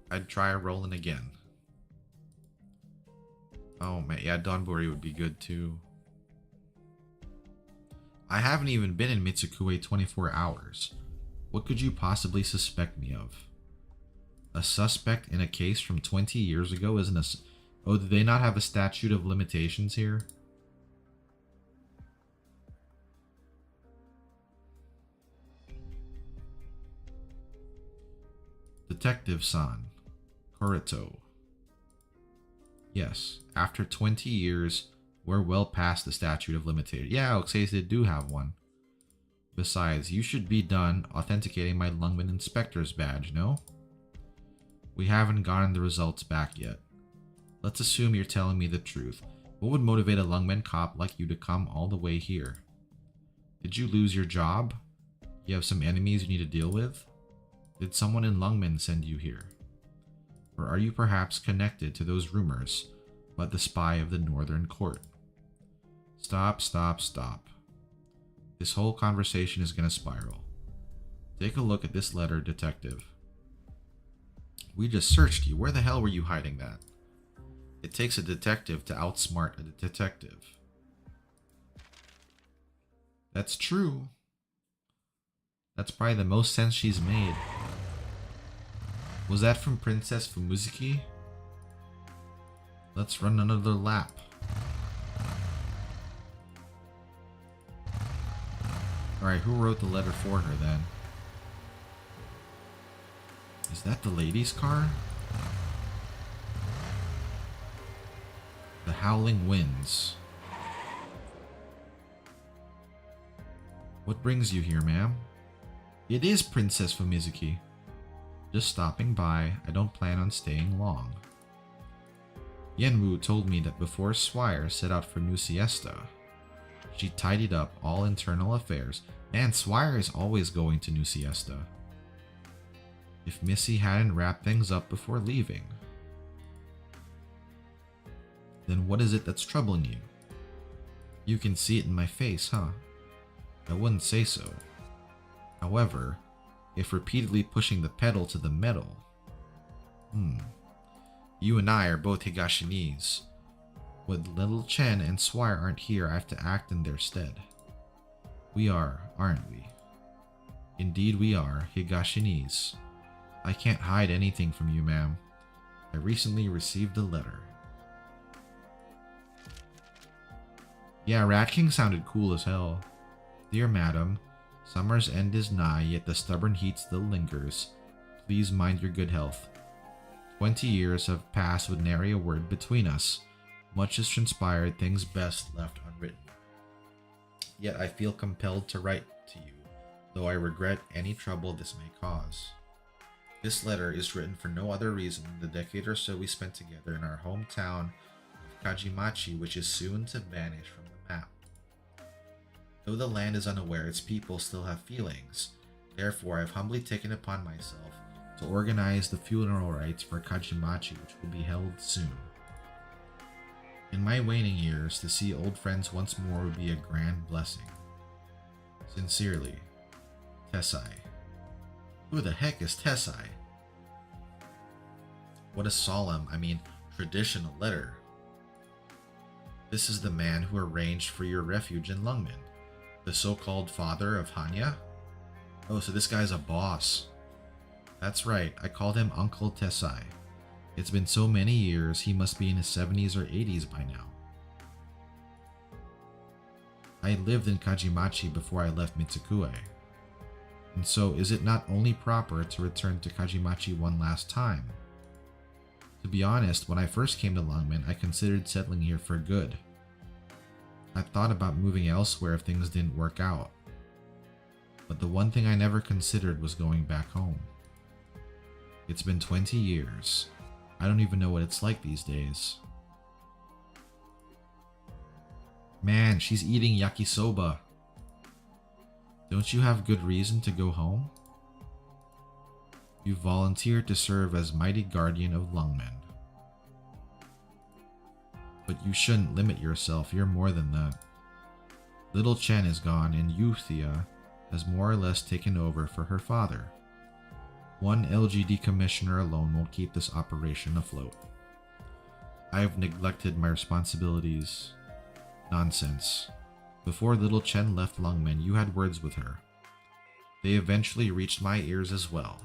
I'd try rolling again. Oh man, yeah, Donburi would be good too. I haven't even been in Mitsukue 24 hours. What could you possibly suspect me of? A suspect in a case from 20 years ago isn't a... Oh, do they not have a statute of limitations here? Detective-san. Korito. Yes, after 20 years, we're well past the statute of limitations. Yeah, Oxays, they do have one. Besides, you should be done authenticating my Lungman Inspector's badge, no? We haven't gotten the results back yet. Let's assume you're telling me the truth. What would motivate a Lungman cop like you to come all the way here? Did you lose your job? You have some enemies you need to deal with? Did someone in Lungman send you here? Or are you perhaps connected to those rumors about the spy of the Northern Court? Stop, stop, stop. This whole conversation is going to spiral. Take a look at this letter, detective. We just searched you. Where the hell were you hiding that? It takes a detective to outsmart a detective. That's true. That's probably the most sense she's made. Was that from Princess Fumuziki? Let's run another lap. Alright, who wrote the letter for her then? Is that the lady's car? The Howling Winds. What brings you here, ma'am? It is Princess Fumizaki. Just stopping by. I don't plan on staying long. Yenwu told me that before Swire set out for New Siesta, she tidied up all internal affairs. Man, Swire is always going to New Siesta. If Missy hadn't wrapped things up before leaving, then what is it that's troubling you? You can see it in my face, huh? I wouldn't say so. However, if repeatedly pushing the pedal to the metal... You and I are both Higashinese. When Little Chen and Swire aren't here, I have to act in their stead. We are, aren't we? Indeed we are, Higashinese. I can't hide anything from you, ma'am. I recently received a letter. Yeah, Rat King sounded cool as hell. Dear madam, summer's end is nigh, yet the stubborn heat still lingers. Please mind your good health. 20 years have passed with nary a word between us. Much has transpired, things best left unwritten. Yet I feel compelled to write to you, though I regret any trouble this may cause. This letter is written for no other reason than the decade or so we spent together in our hometown of Kajimachi, which is soon to vanish from the map. Though the land is unaware, its people still have feelings. Therefore, I have humbly taken upon myself to organize the funeral rites for Kajimachi, which will be held soon. In my waning years, to see old friends once more would be a grand blessing. Sincerely, Tessai. Who the heck is Tessai? What a solemn, traditional letter. This is the man who arranged for your refuge in Lungmen, the so-called father of Hanya? Oh, so this guy's a boss. That's right, I called him Uncle Tessai. It's been so many years, he must be in his 70s or 80s by now. I lived in Kajimachi before I left Mitsukue. And so is it not only proper to return to Kajimachi one last time? To be honest, when I first came to Lungmen, I considered settling here for good. I thought about moving elsewhere if things didn't work out. But the one thing I never considered was going back home. It's been 20 years. I don't even know what it's like these days. Man, she's eating yakisoba. Don't you have good reason to go home? You volunteered to serve as mighty guardian of Lungmen. But you shouldn't limit yourself, you're more than that. Little Chen is gone and Yuthia has more or less taken over for her father. One LGD commissioner alone won't keep this operation afloat. I have neglected my responsibilities. Nonsense. Before little Chen left Lungmen, you had words with her. They eventually reached my ears as well.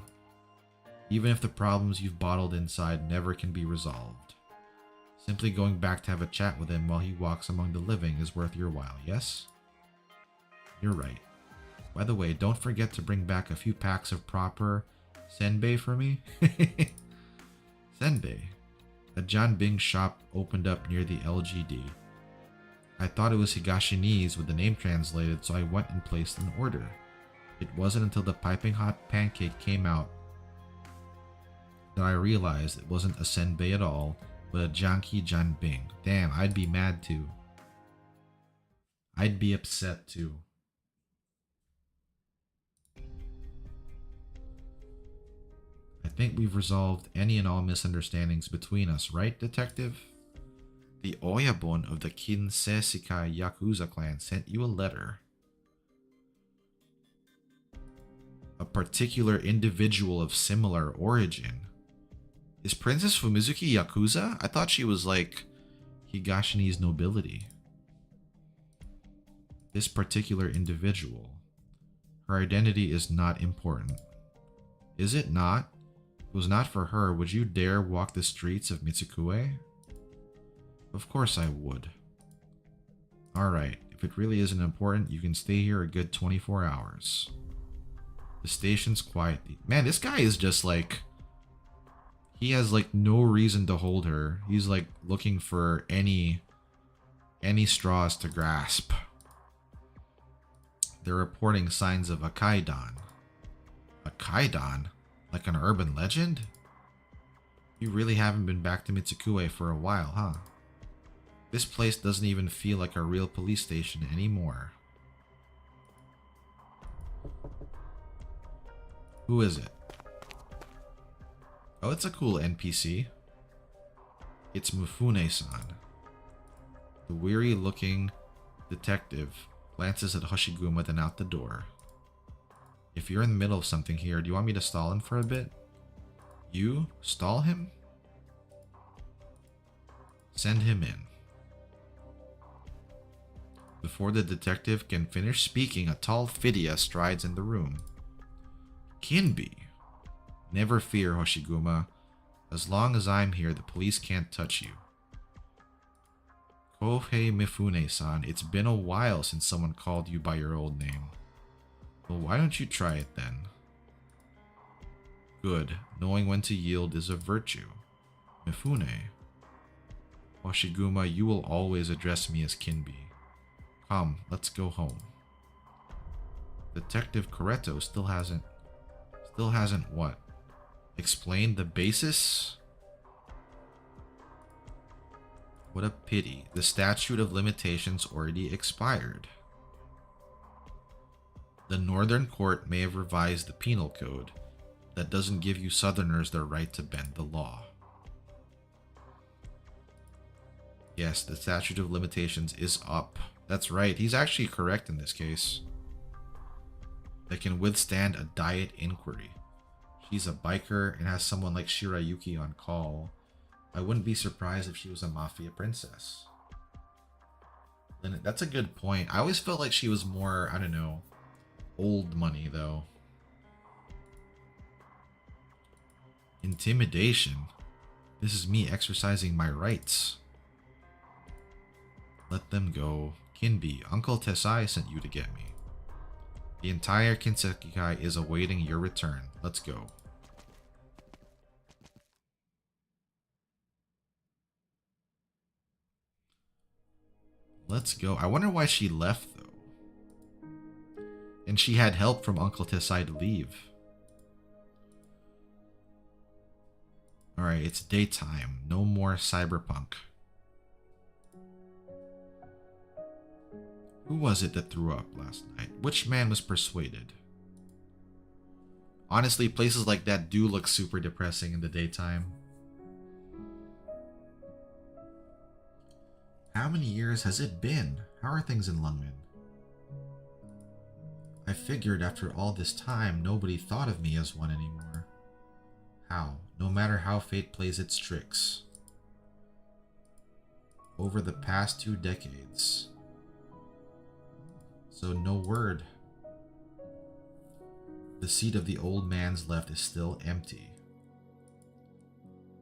Even if the problems you've bottled inside never can be resolved. Simply going back to have a chat with him while he walks among the living is worth your while, yes? You're right. By the way, don't forget to bring back a few packs of proper senbei for me. Senbei. A Janbing shop opened up near the LGD. I thought it was Higashinese with the name translated, so I went and placed an order. It wasn't until the piping hot pancake came out that I realized it wasn't a senbei at all, but a Janki Janbing. Damn, I'd be mad too. I'd be upset too. I think we've resolved any and all misunderstandings between us, right, detective? The Oyabun of the Kinsesikai Yakuza clan sent you a letter. A particular individual of similar origin. Is Princess Fumizuki Yakuza? I thought she was like Higashini's nobility. This particular individual. Her identity is not important. Is it not? If it was not for her, would you dare walk the streets of Mitsukue? Of course I would. Alright, if it really isn't important, you can stay here a good 24 hours. The station's quiet. Man, this guy is just like... He has like no reason to hold her. He's like looking for any straws to grasp. They're reporting signs of a kaidan. A kaidan? Like an urban legend? You really haven't been back to Mitsukue for a while, huh? This place doesn't even feel like a real police station anymore. Who is it? Oh, it's a cool NPC. It's Mifune-san. The weary-looking detective glances at Hoshiguma, then out the door. If you're in the middle of something here, do you want me to stall him for a bit? You? Stall him? Send him in. Before the detective can finish speaking, a tall Phidia strides in the room. Kinbi. Never fear, Hoshiguma. As long as I'm here, the police can't touch you. Kohei Mifune-san, it's been a while since someone called you by your old name. Well, why don't you try it then? Good. Knowing when to yield is a virtue. Mifune. Hoshiguma, you will always address me as Kinbi. Come, let's go home. Detective Coretto still hasn't what? Explained the basis? What a pity. The statute of limitations already expired. The Northern Court may have revised the penal code. That doesn't give you Southerners the right to bend the law. Yes, the statute of limitations is up. That's right, he's actually correct in this case. That can withstand a diet inquiry. She's a biker and has someone like Shirayuki on call. I wouldn't be surprised if she was a mafia princess. That's a good point. I always felt like she was more, I don't know, old money though. Intimidation? This is me exercising my rights. Let them go. Kinbi, Uncle Tessai sent you to get me. The entire Kinsekikai is awaiting your return. Let's go. Let's go. I wonder why she left though. And she had help from Uncle Tessai to leave. Alright, it's daytime. No more cyberpunk. Who was it that threw up last night? Which man was persuaded? Honestly, places like that do look super depressing in the daytime. How many years has it been? How are things in Lungmen? I figured after all this time, nobody thought of me as one anymore. How? No matter how fate plays its tricks. Over the past 2 decades. So no word. The seat of the old man's left is still empty.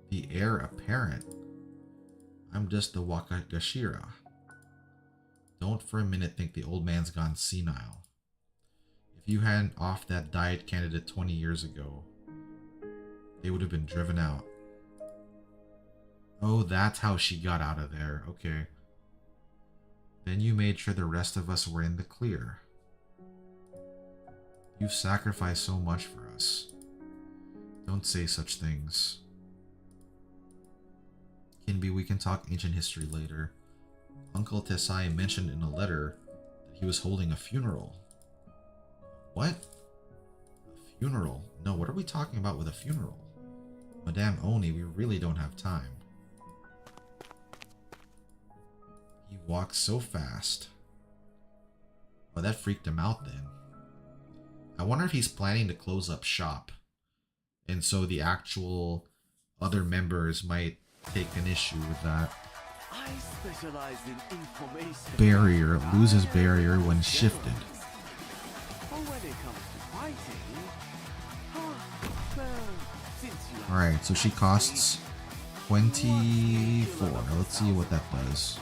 The heir apparent. I'm just the Wakagashira. Don't for a minute think the old man's gone senile. If you hadn't offed that diet candidate 20 years ago, they would have been driven out. Oh, that's how she got out of there. Okay. Then you made sure the rest of us were in the clear. You've sacrificed so much for us. Don't say such things. Kinby, we can talk ancient history later. Uncle Tesai mentioned in a letter that he was holding a funeral. What? A funeral? No, what are we talking about with a funeral? Madame Oni, we really don't have time. He walks so fast. Oh, that freaked him out then. I wonder if he's planning to close up shop. And so the actual other members might take an issue with that. I specialize in information. Barrier loses barrier when shifted. When it comes to fighting, well, since you Alright, so she costs 24. Let's see what that does.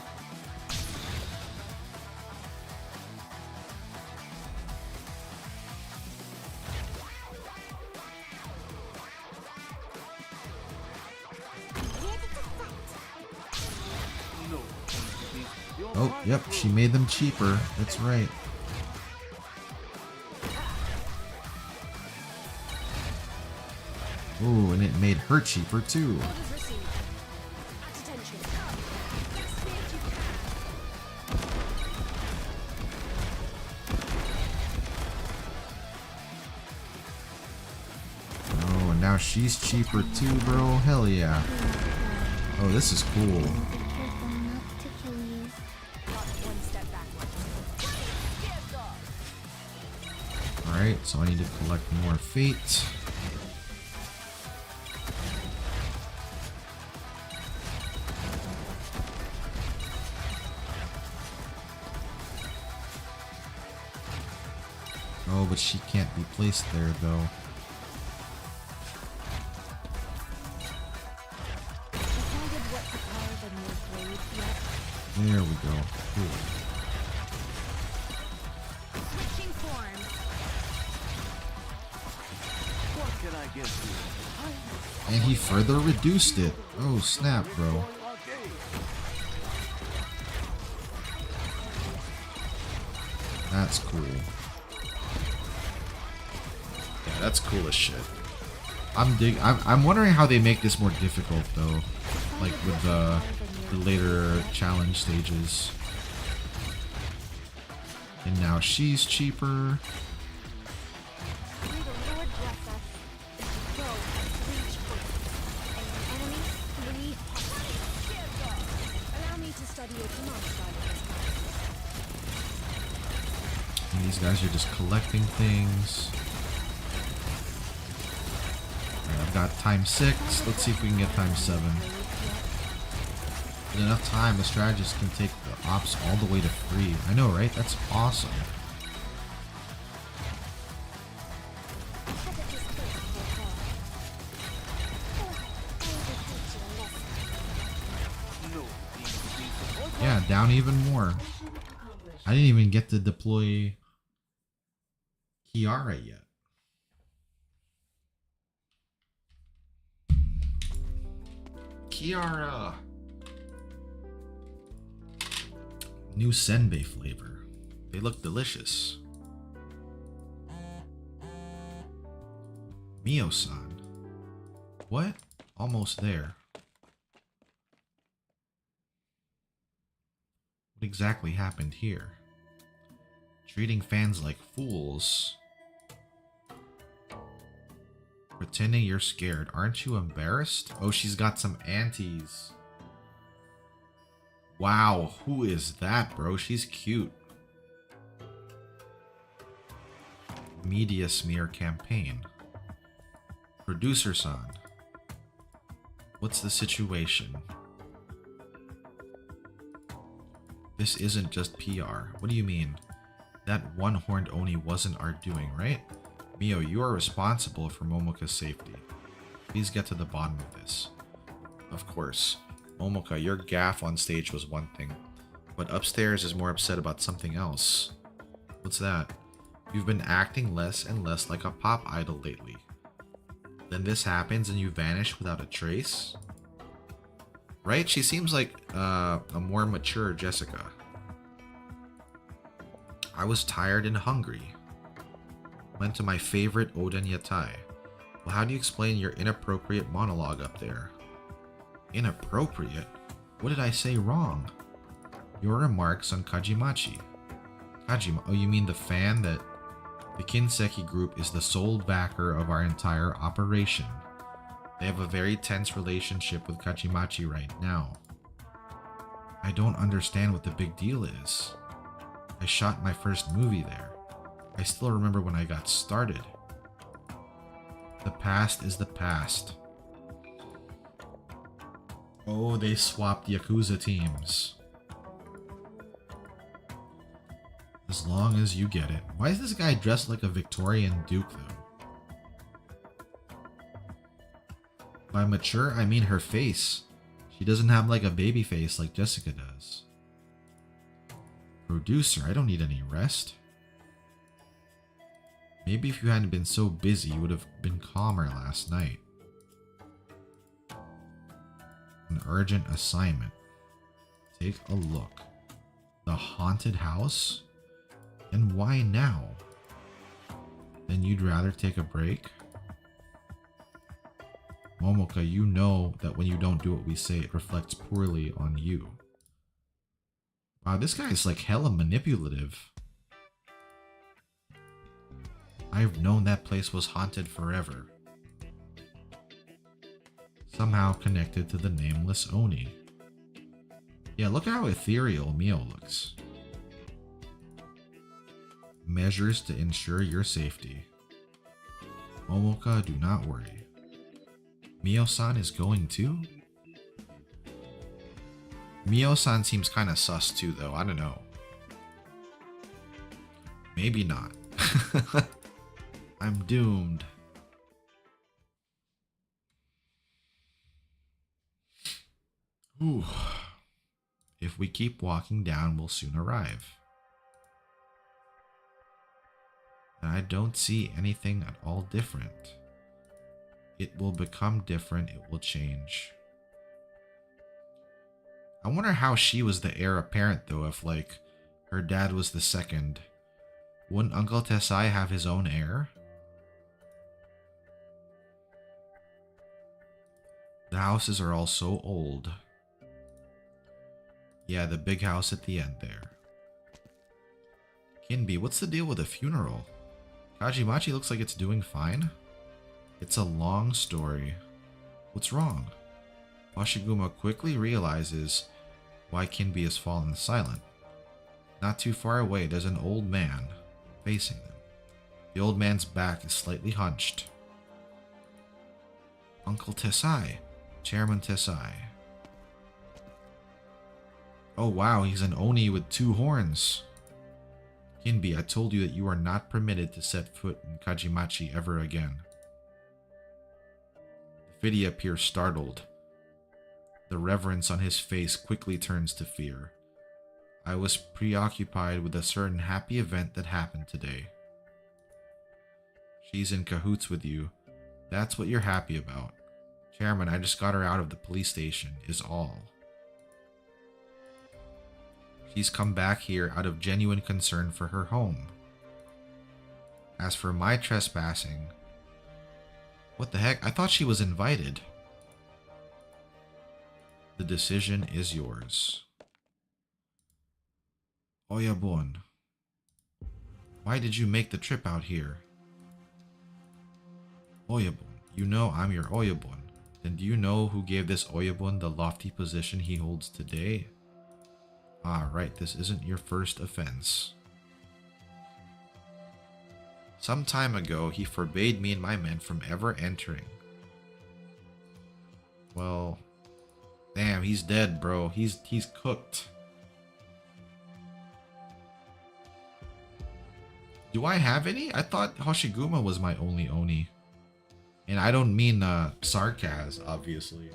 Oh, yep, she made them cheaper. That's right. Ooh, and it made her cheaper too. Oh, and now she's cheaper too, bro. Hell yeah. Oh, this is cool. Alright, so I need to collect more fate. Oh, but she can't be placed there though. There we go. Cool. And he further reduced it. Oh snap, bro. That's cool. Yeah, that's cool as shit. I'm wondering how they make this more difficult though. Like with the later challenge stages. And now she's cheaper. And these guys are just collecting things. Right, I've got ×6. Let's see if we can get ×7. With enough time, a strategist can take the ops all the way to free. I know, right? That's awesome. Yeah, down even more. I didn't even get to deploy Kiara yet. Kiara! New senbei flavor. They look delicious. Mio-san. What? Almost there. What exactly happened here? Treating fans like fools. Pretending you're scared. Aren't you embarrassed? Oh, she's got some aunties. Wow, who is that, bro? She's cute. Media smear campaign. Producer-san. What's the situation? This isn't just PR. What do you mean? That one-horned Oni wasn't our doing, right? Mio, you are responsible for Momoka's safety. Please get to the bottom of this. Of course. Momoka, your gaffe on stage was one thing, but upstairs is more upset about something else. What's that? You've been acting less and less like a pop idol lately. Then this happens and you vanish without a trace? Right? She seems like a more mature Jessica. I was tired and hungry. Went to my favorite Oden Yatai. Well, how do you explain your inappropriate monologue up there? Inappropriate? What did I say wrong? Your remarks on Kajimachi. Kajima, oh, you mean the fan that... The Kinseki group is the sole backer of our entire operation. They have a very tense relationship with Kajimachi right now. I don't understand what the big deal is. I shot my first movie there. I still remember when I got started. The past is the past. Oh, they swapped Yakuza teams. As long as you get it. Why is this guy dressed like a Victorian Duke, though? By mature, I mean her face. She doesn't have like a baby face like Jessica does. Producer, I don't need any rest. Maybe if you hadn't been so busy, you would have been calmer last night. An urgent assignment. Take a look. The haunted house? And why now? Then you'd rather take a break? Momoka, you know that when you don't do what we say, it reflects poorly on you. Wow, this guy is like hella manipulative. I've known that place was haunted forever. Somehow connected to the nameless Oni. Yeah, look at how ethereal Mio looks. Measures to ensure your safety. Momoka, do not worry. Mio-san is going too? Mio-san seems kind of sus too, though. I don't know. Maybe not. I'm doomed. Ooh. If we keep walking down, we'll soon arrive. And I don't see anything at all different. It will become different. It will change. I wonder how she was the heir apparent, though, if, like, her dad was the second. Wouldn't Uncle Tessai have his own heir? The houses are all so old. Yeah, the big house at the end there. Kinbi, what's the deal with the funeral? Kajimachi looks like it's doing fine. It's a long story. What's wrong? Washiguma quickly realizes why Kinbi has fallen silent. Not too far away, there's an old man facing them. The old man's back is slightly hunched. Uncle Tessai. Chairman Tessai. Oh wow, he's an Oni with 2 horns. Kinbi, I told you that you are not permitted to set foot in Kajimachi ever again. Fidi appears startled. The reverence on his face quickly turns to fear. I was preoccupied with a certain happy event that happened today. She's in cahoots with you. That's what you're happy about. Chairman, I just got her out of the police station, is all. She's come back here out of genuine concern for her home. As for my trespassing... What the heck? I thought she was invited. The decision is yours. Oyabun. Why did you make the trip out here? Oyabun. You know I'm your Oyabun. Then do you know who gave this Oyabun the lofty position he holds today? Ah, right, this isn't your first offense. Some time ago, he forbade me and my men from ever entering. Well, damn, he's dead, bro. He's cooked. Do I have any? I thought Hoshiguma was my only Oni. And I don't mean sarcasm, obviously.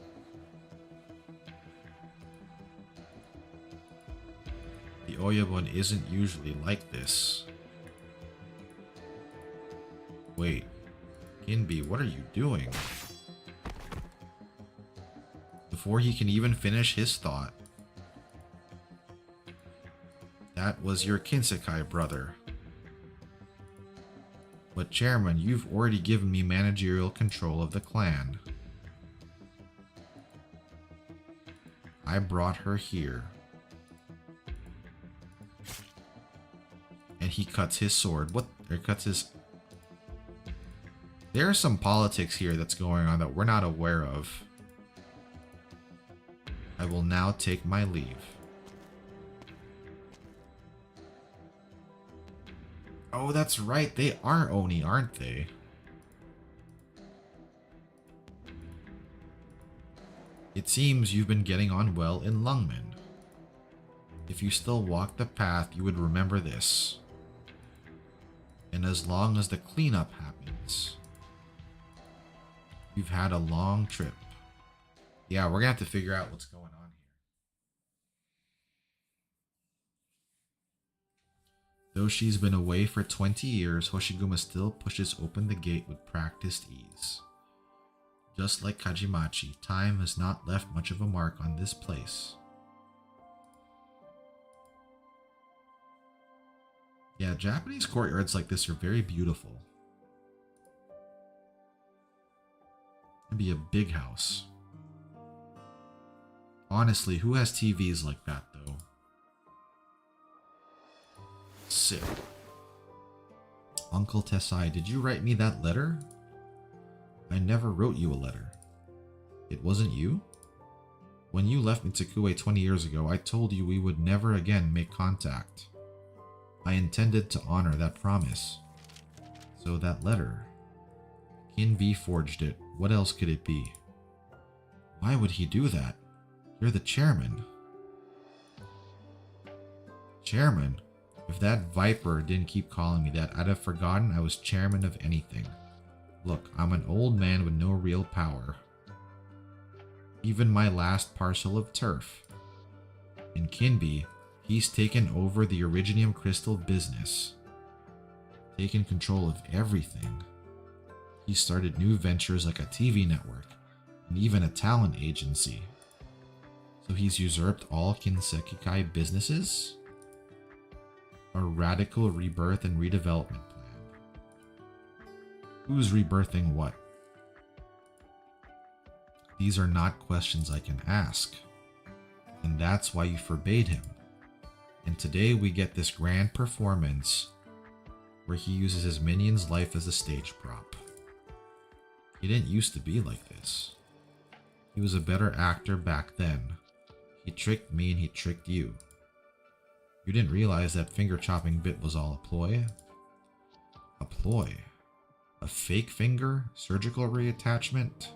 The Oyabun isn't usually like this. Wait. Kinbi, what are you doing? Before he can even finish his thought. That was your Kinsekai brother. But Chairman, you've already given me managerial control of the clan. I brought her here. And he cuts his sword. What? Or cuts his... There's some politics here that's going on that we're not aware of. I will now take my leave. Oh, that's right. They are Oni, aren't they? It seems you've been getting on well in Lungmen. If you still walk the path, you would remember this. And as long as the cleanup happens, you've had a long trip. Yeah, we're gonna have to figure out what's going on here. Though she's been away for 20 years, Hoshiguma still pushes open the gate with practiced ease. Just like Kajimachi, time has not left much of a mark on this place. Yeah, Japanese courtyards like this are very beautiful. It'd be a big house. Honestly, who has TVs like that though? Sick. Uncle Tessai, did you write me that letter? I never wrote you a letter. It wasn't you? When you left Mitsukue 20 years ago, I told you we would never again make contact. I intended to honor that promise. So that letter. Kinbi forged it. What else could it be? Why would he do that? You're the chairman. Chairman? If that viper didn't keep calling me that, I'd have forgotten I was chairman of anything. Look, I'm an old man with no real power. Even my last parcel of turf. In Kinbi, he's taken over the Originium Crystal business. Taken control of everything. He started new ventures like a TV network, and even a talent agency. So he's usurped all Kinsekikai businesses? A radical rebirth and redevelopment plan. Who's rebirthing what? These are not questions I can ask. And that's why you forbade him. And today we get this grand performance where he uses his minion's life as a stage prop. He didn't used to be like this. He was a better actor back then. He tricked me and he tricked you. You didn't realize that finger chopping bit was all a ploy? A ploy? A fake finger? Surgical reattachment?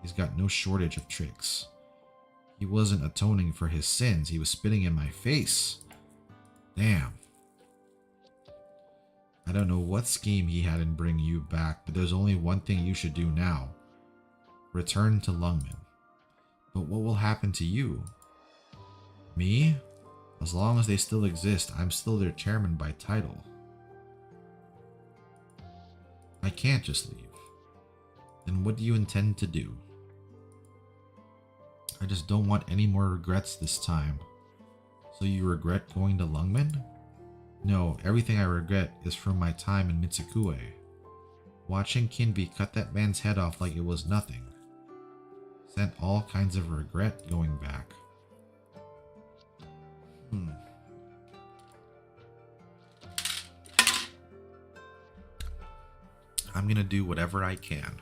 He's got no shortage of tricks. He wasn't atoning for his sins, he was spitting in my face. Damn. I don't know what scheme he had in bringing you back, but there's only one thing you should do now. Return to Lungmen. But what will happen to you? Me? As long as they still exist, I'm still their chairman by title. I can't just leave. Then what do you intend to do? I just don't want any more regrets this time. So you regret going to Lungmen? No, everything I regret is from my time in Mitsukue. Watching Kinbi cut that man's head off like it was nothing. Sent all kinds of regret going back. I'm gonna do whatever I can.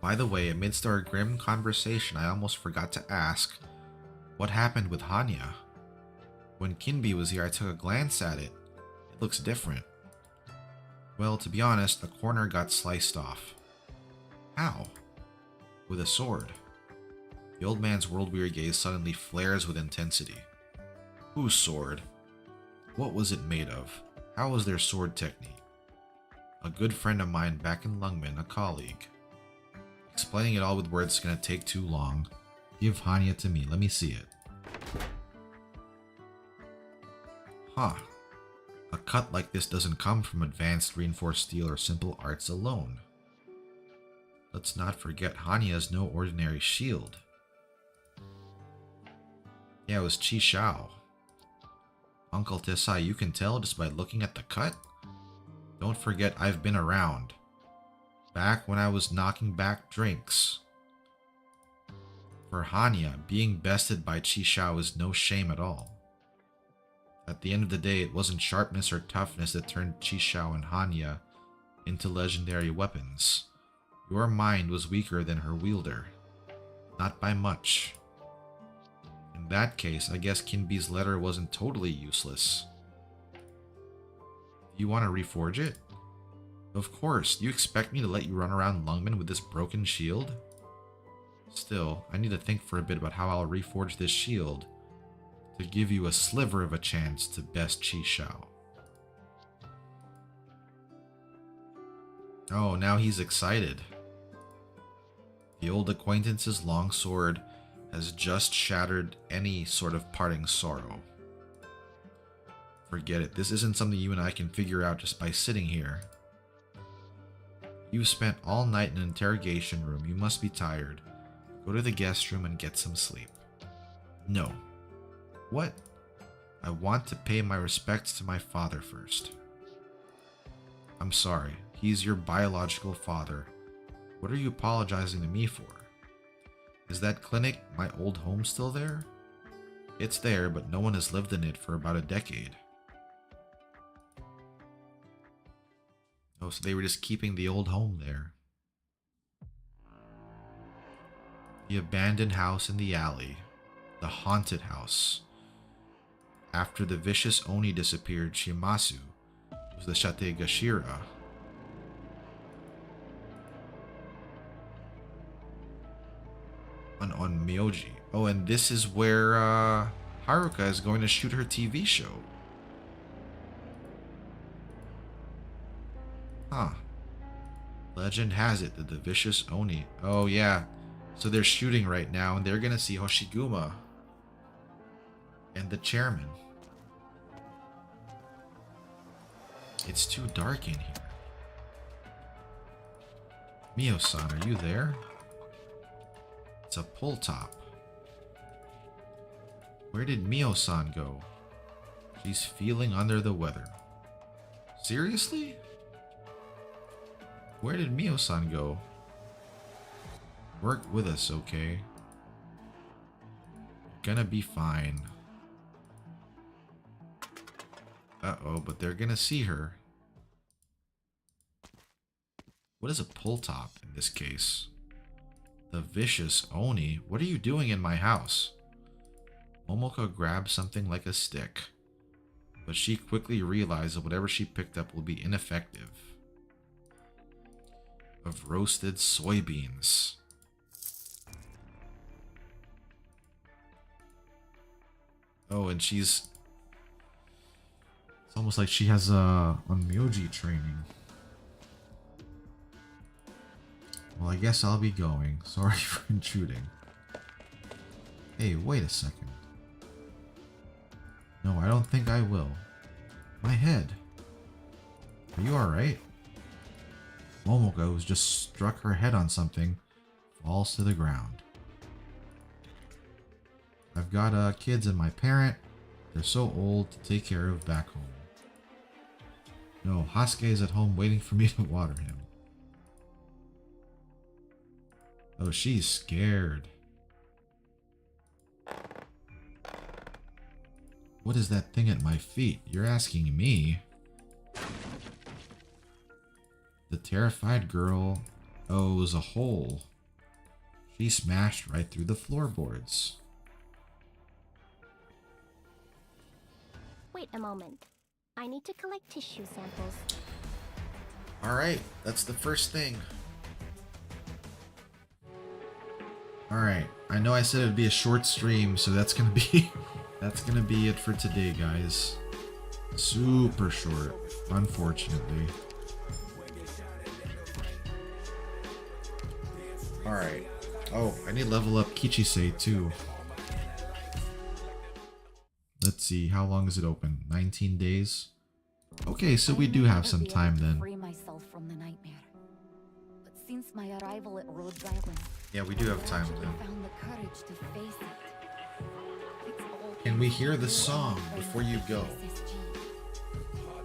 By the way, amidst our grim conversation, I almost forgot to ask, what happened with Hanya? When Kinbi was here, I took a glance at it. It looks different. Well, to be honest, a corner got sliced off. How? With a sword. The old man's world-weary gaze suddenly flares with intensity. Whose sword? What was it made of? How was their sword technique? A good friend of mine back in Lungmen, a colleague. Explaining it all with words is gonna take too long. Give Hanya to me, let me see it. Huh. A cut like this doesn't come from advanced reinforced steel or simple arts alone. Let's not forget Hanya has no ordinary shield. Yeah, it was Chi Shao. Uncle Tesai, you can tell just by looking at the cut? Don't forget I've been around. Back when I was knocking back drinks. For Hanya, being bested by Chi Shao is no shame at all. At the end of the day, it wasn't sharpness or toughness that turned Chi Shao and Hanya into legendary weapons. Your mind was weaker than her wielder. Not by much. In that case, I guess Kinbi's letter wasn't totally useless. Do you want to reforge it? Of course, do you expect me to let you run around Lungmen with this broken shield? Still, I need to think for a bit about how I'll reforge this shield to give you a sliver of a chance to best Chi Shao. Oh, now he's excited. The old acquaintance's long sword has just shattered any sort of parting sorrow. Forget it, this isn't something you and I can figure out just by sitting here. You've spent all night in an interrogation room, you must be tired. Go to the guest room and get some sleep. No. What? I want to pay my respects to my father first. I'm sorry, he's your biological father. What are you apologizing to me for? Is that clinic, my old home, still there? It's there, but no one has lived in it for about a decade. Oh, so they were just keeping the old home there. The abandoned house in the alley. The haunted house. After the vicious Oni disappeared, Shimasu was the Shate Gashira. On Myoji. Oh, and this is where Haruka is going to shoot her TV show. Huh. Legend has it that the vicious Oni... Oh, yeah. So they're shooting right now, and they're going to see Hoshiguma and the chairman. It's too dark in here. Mio-san, are you there? It's a pull top. Where did Mio-san go? She's feeling under the weather. Seriously? Where did Mio-san go? Work with us, okay? Gonna be fine. Uh-oh, but they're gonna see her. What is a pull top in this case? The vicious Oni? What are you doing in my house? Momoko grabs something like a stick, but she quickly realized that whatever she picked up will be ineffective. Of roasted soybeans. Oh, and she's... It's almost like she has a Myoji training. Well, I guess I'll be going. Sorry for intruding. Hey, wait a second. No, I don't think I will. My head. Are you alright? Momoko, who's just struck her head on something, falls to the ground. I've got kids and my parent. They're so old to take care of back home. No, Hasuke is at home waiting for me to water him. Oh, she's scared. What is that thing at my feet? You're asking me. The terrified girl. Oh, it was a hole. She smashed right through the floorboards. Wait a moment. I need to collect tissue samples. Alright, that's the first thing. Alright, I know I said it'd be a short stream, so that's gonna be it for today, guys. Super short, unfortunately. Alright. Oh, I need to level up Kichisei too. Let's see, how long is it open? 19 days? Okay, so we do have some time then. Free myself from the nightmare. But since my arrival at Rhodes Island, Yeah, we do have time I then. found the courage to face it. It's all Can we hear the song before you go?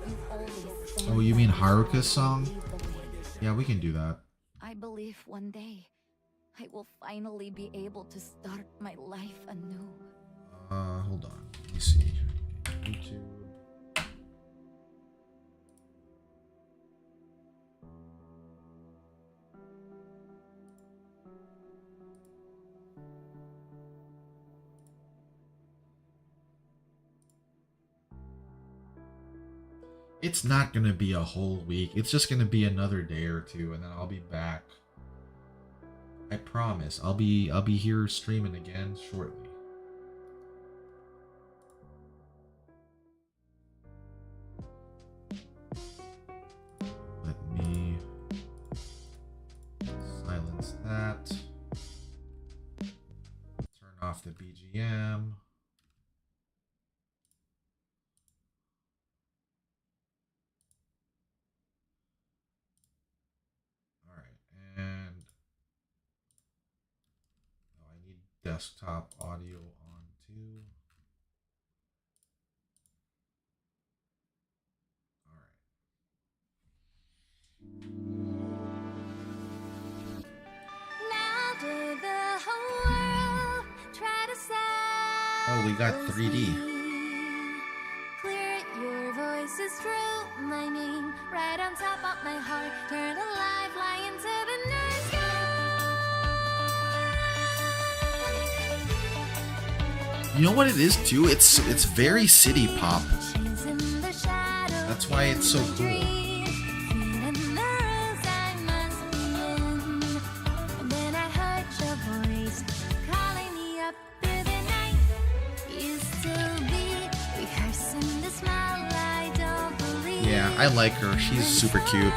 You've always stand Oh, you mean by me Haruka's to song? lead the way. Yeah, we can do that. I believe one day I will finally be able to start my life anew. Hold on. Let me see. YouTube. It's not gonna be a whole week. It's just gonna be another day or two, and then I'll be back. I promise. I'll be here streaming again shortly. Let me silence that. Turn off the BGM. Alright, and oh, I need desktop audio on too. Oh, we got 3D. Clear your voices through my name, right on top of my heart. Turn a lifeline into the night sky. You know what it is too? It's very city pop. Chains in the shadow. That's why it's so cool. Feeling the rules I must be in. And then I heard your voice calling me up through the night. Used to be rehearsing the smile I don't believe. Yeah, I like her. She's super cute.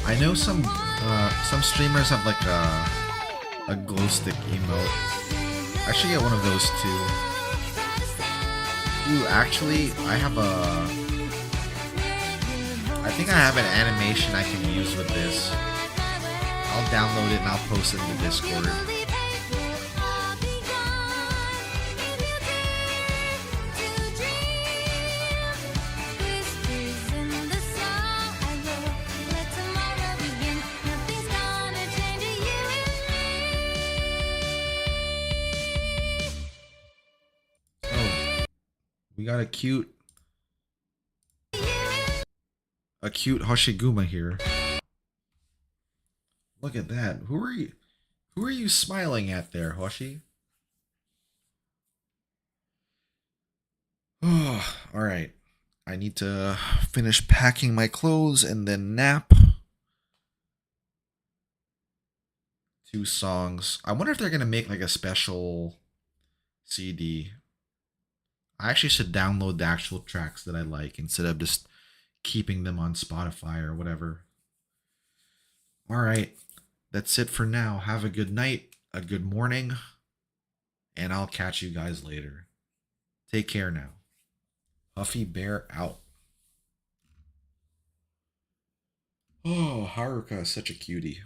I know some streamers have like a glow stick emote. I should get one of those too. Ooh, actually, I think I have an animation I can use with this. I'll download it and I'll post it in the Discord. We got a cute Hoshiguma here. Look at that. Who are you smiling at there, Hoshi? Oh, all right. I need to finish packing my clothes and then nap. 2 songs. I wonder if they're going to make like a special CD. I actually should download the actual tracks that I like instead of just keeping them on Spotify or whatever. All right. That's it for now. Have a good night, a good morning, and I'll catch you guys later. Take care now. Huffy Bear out. Oh, Haruka is such a cutie.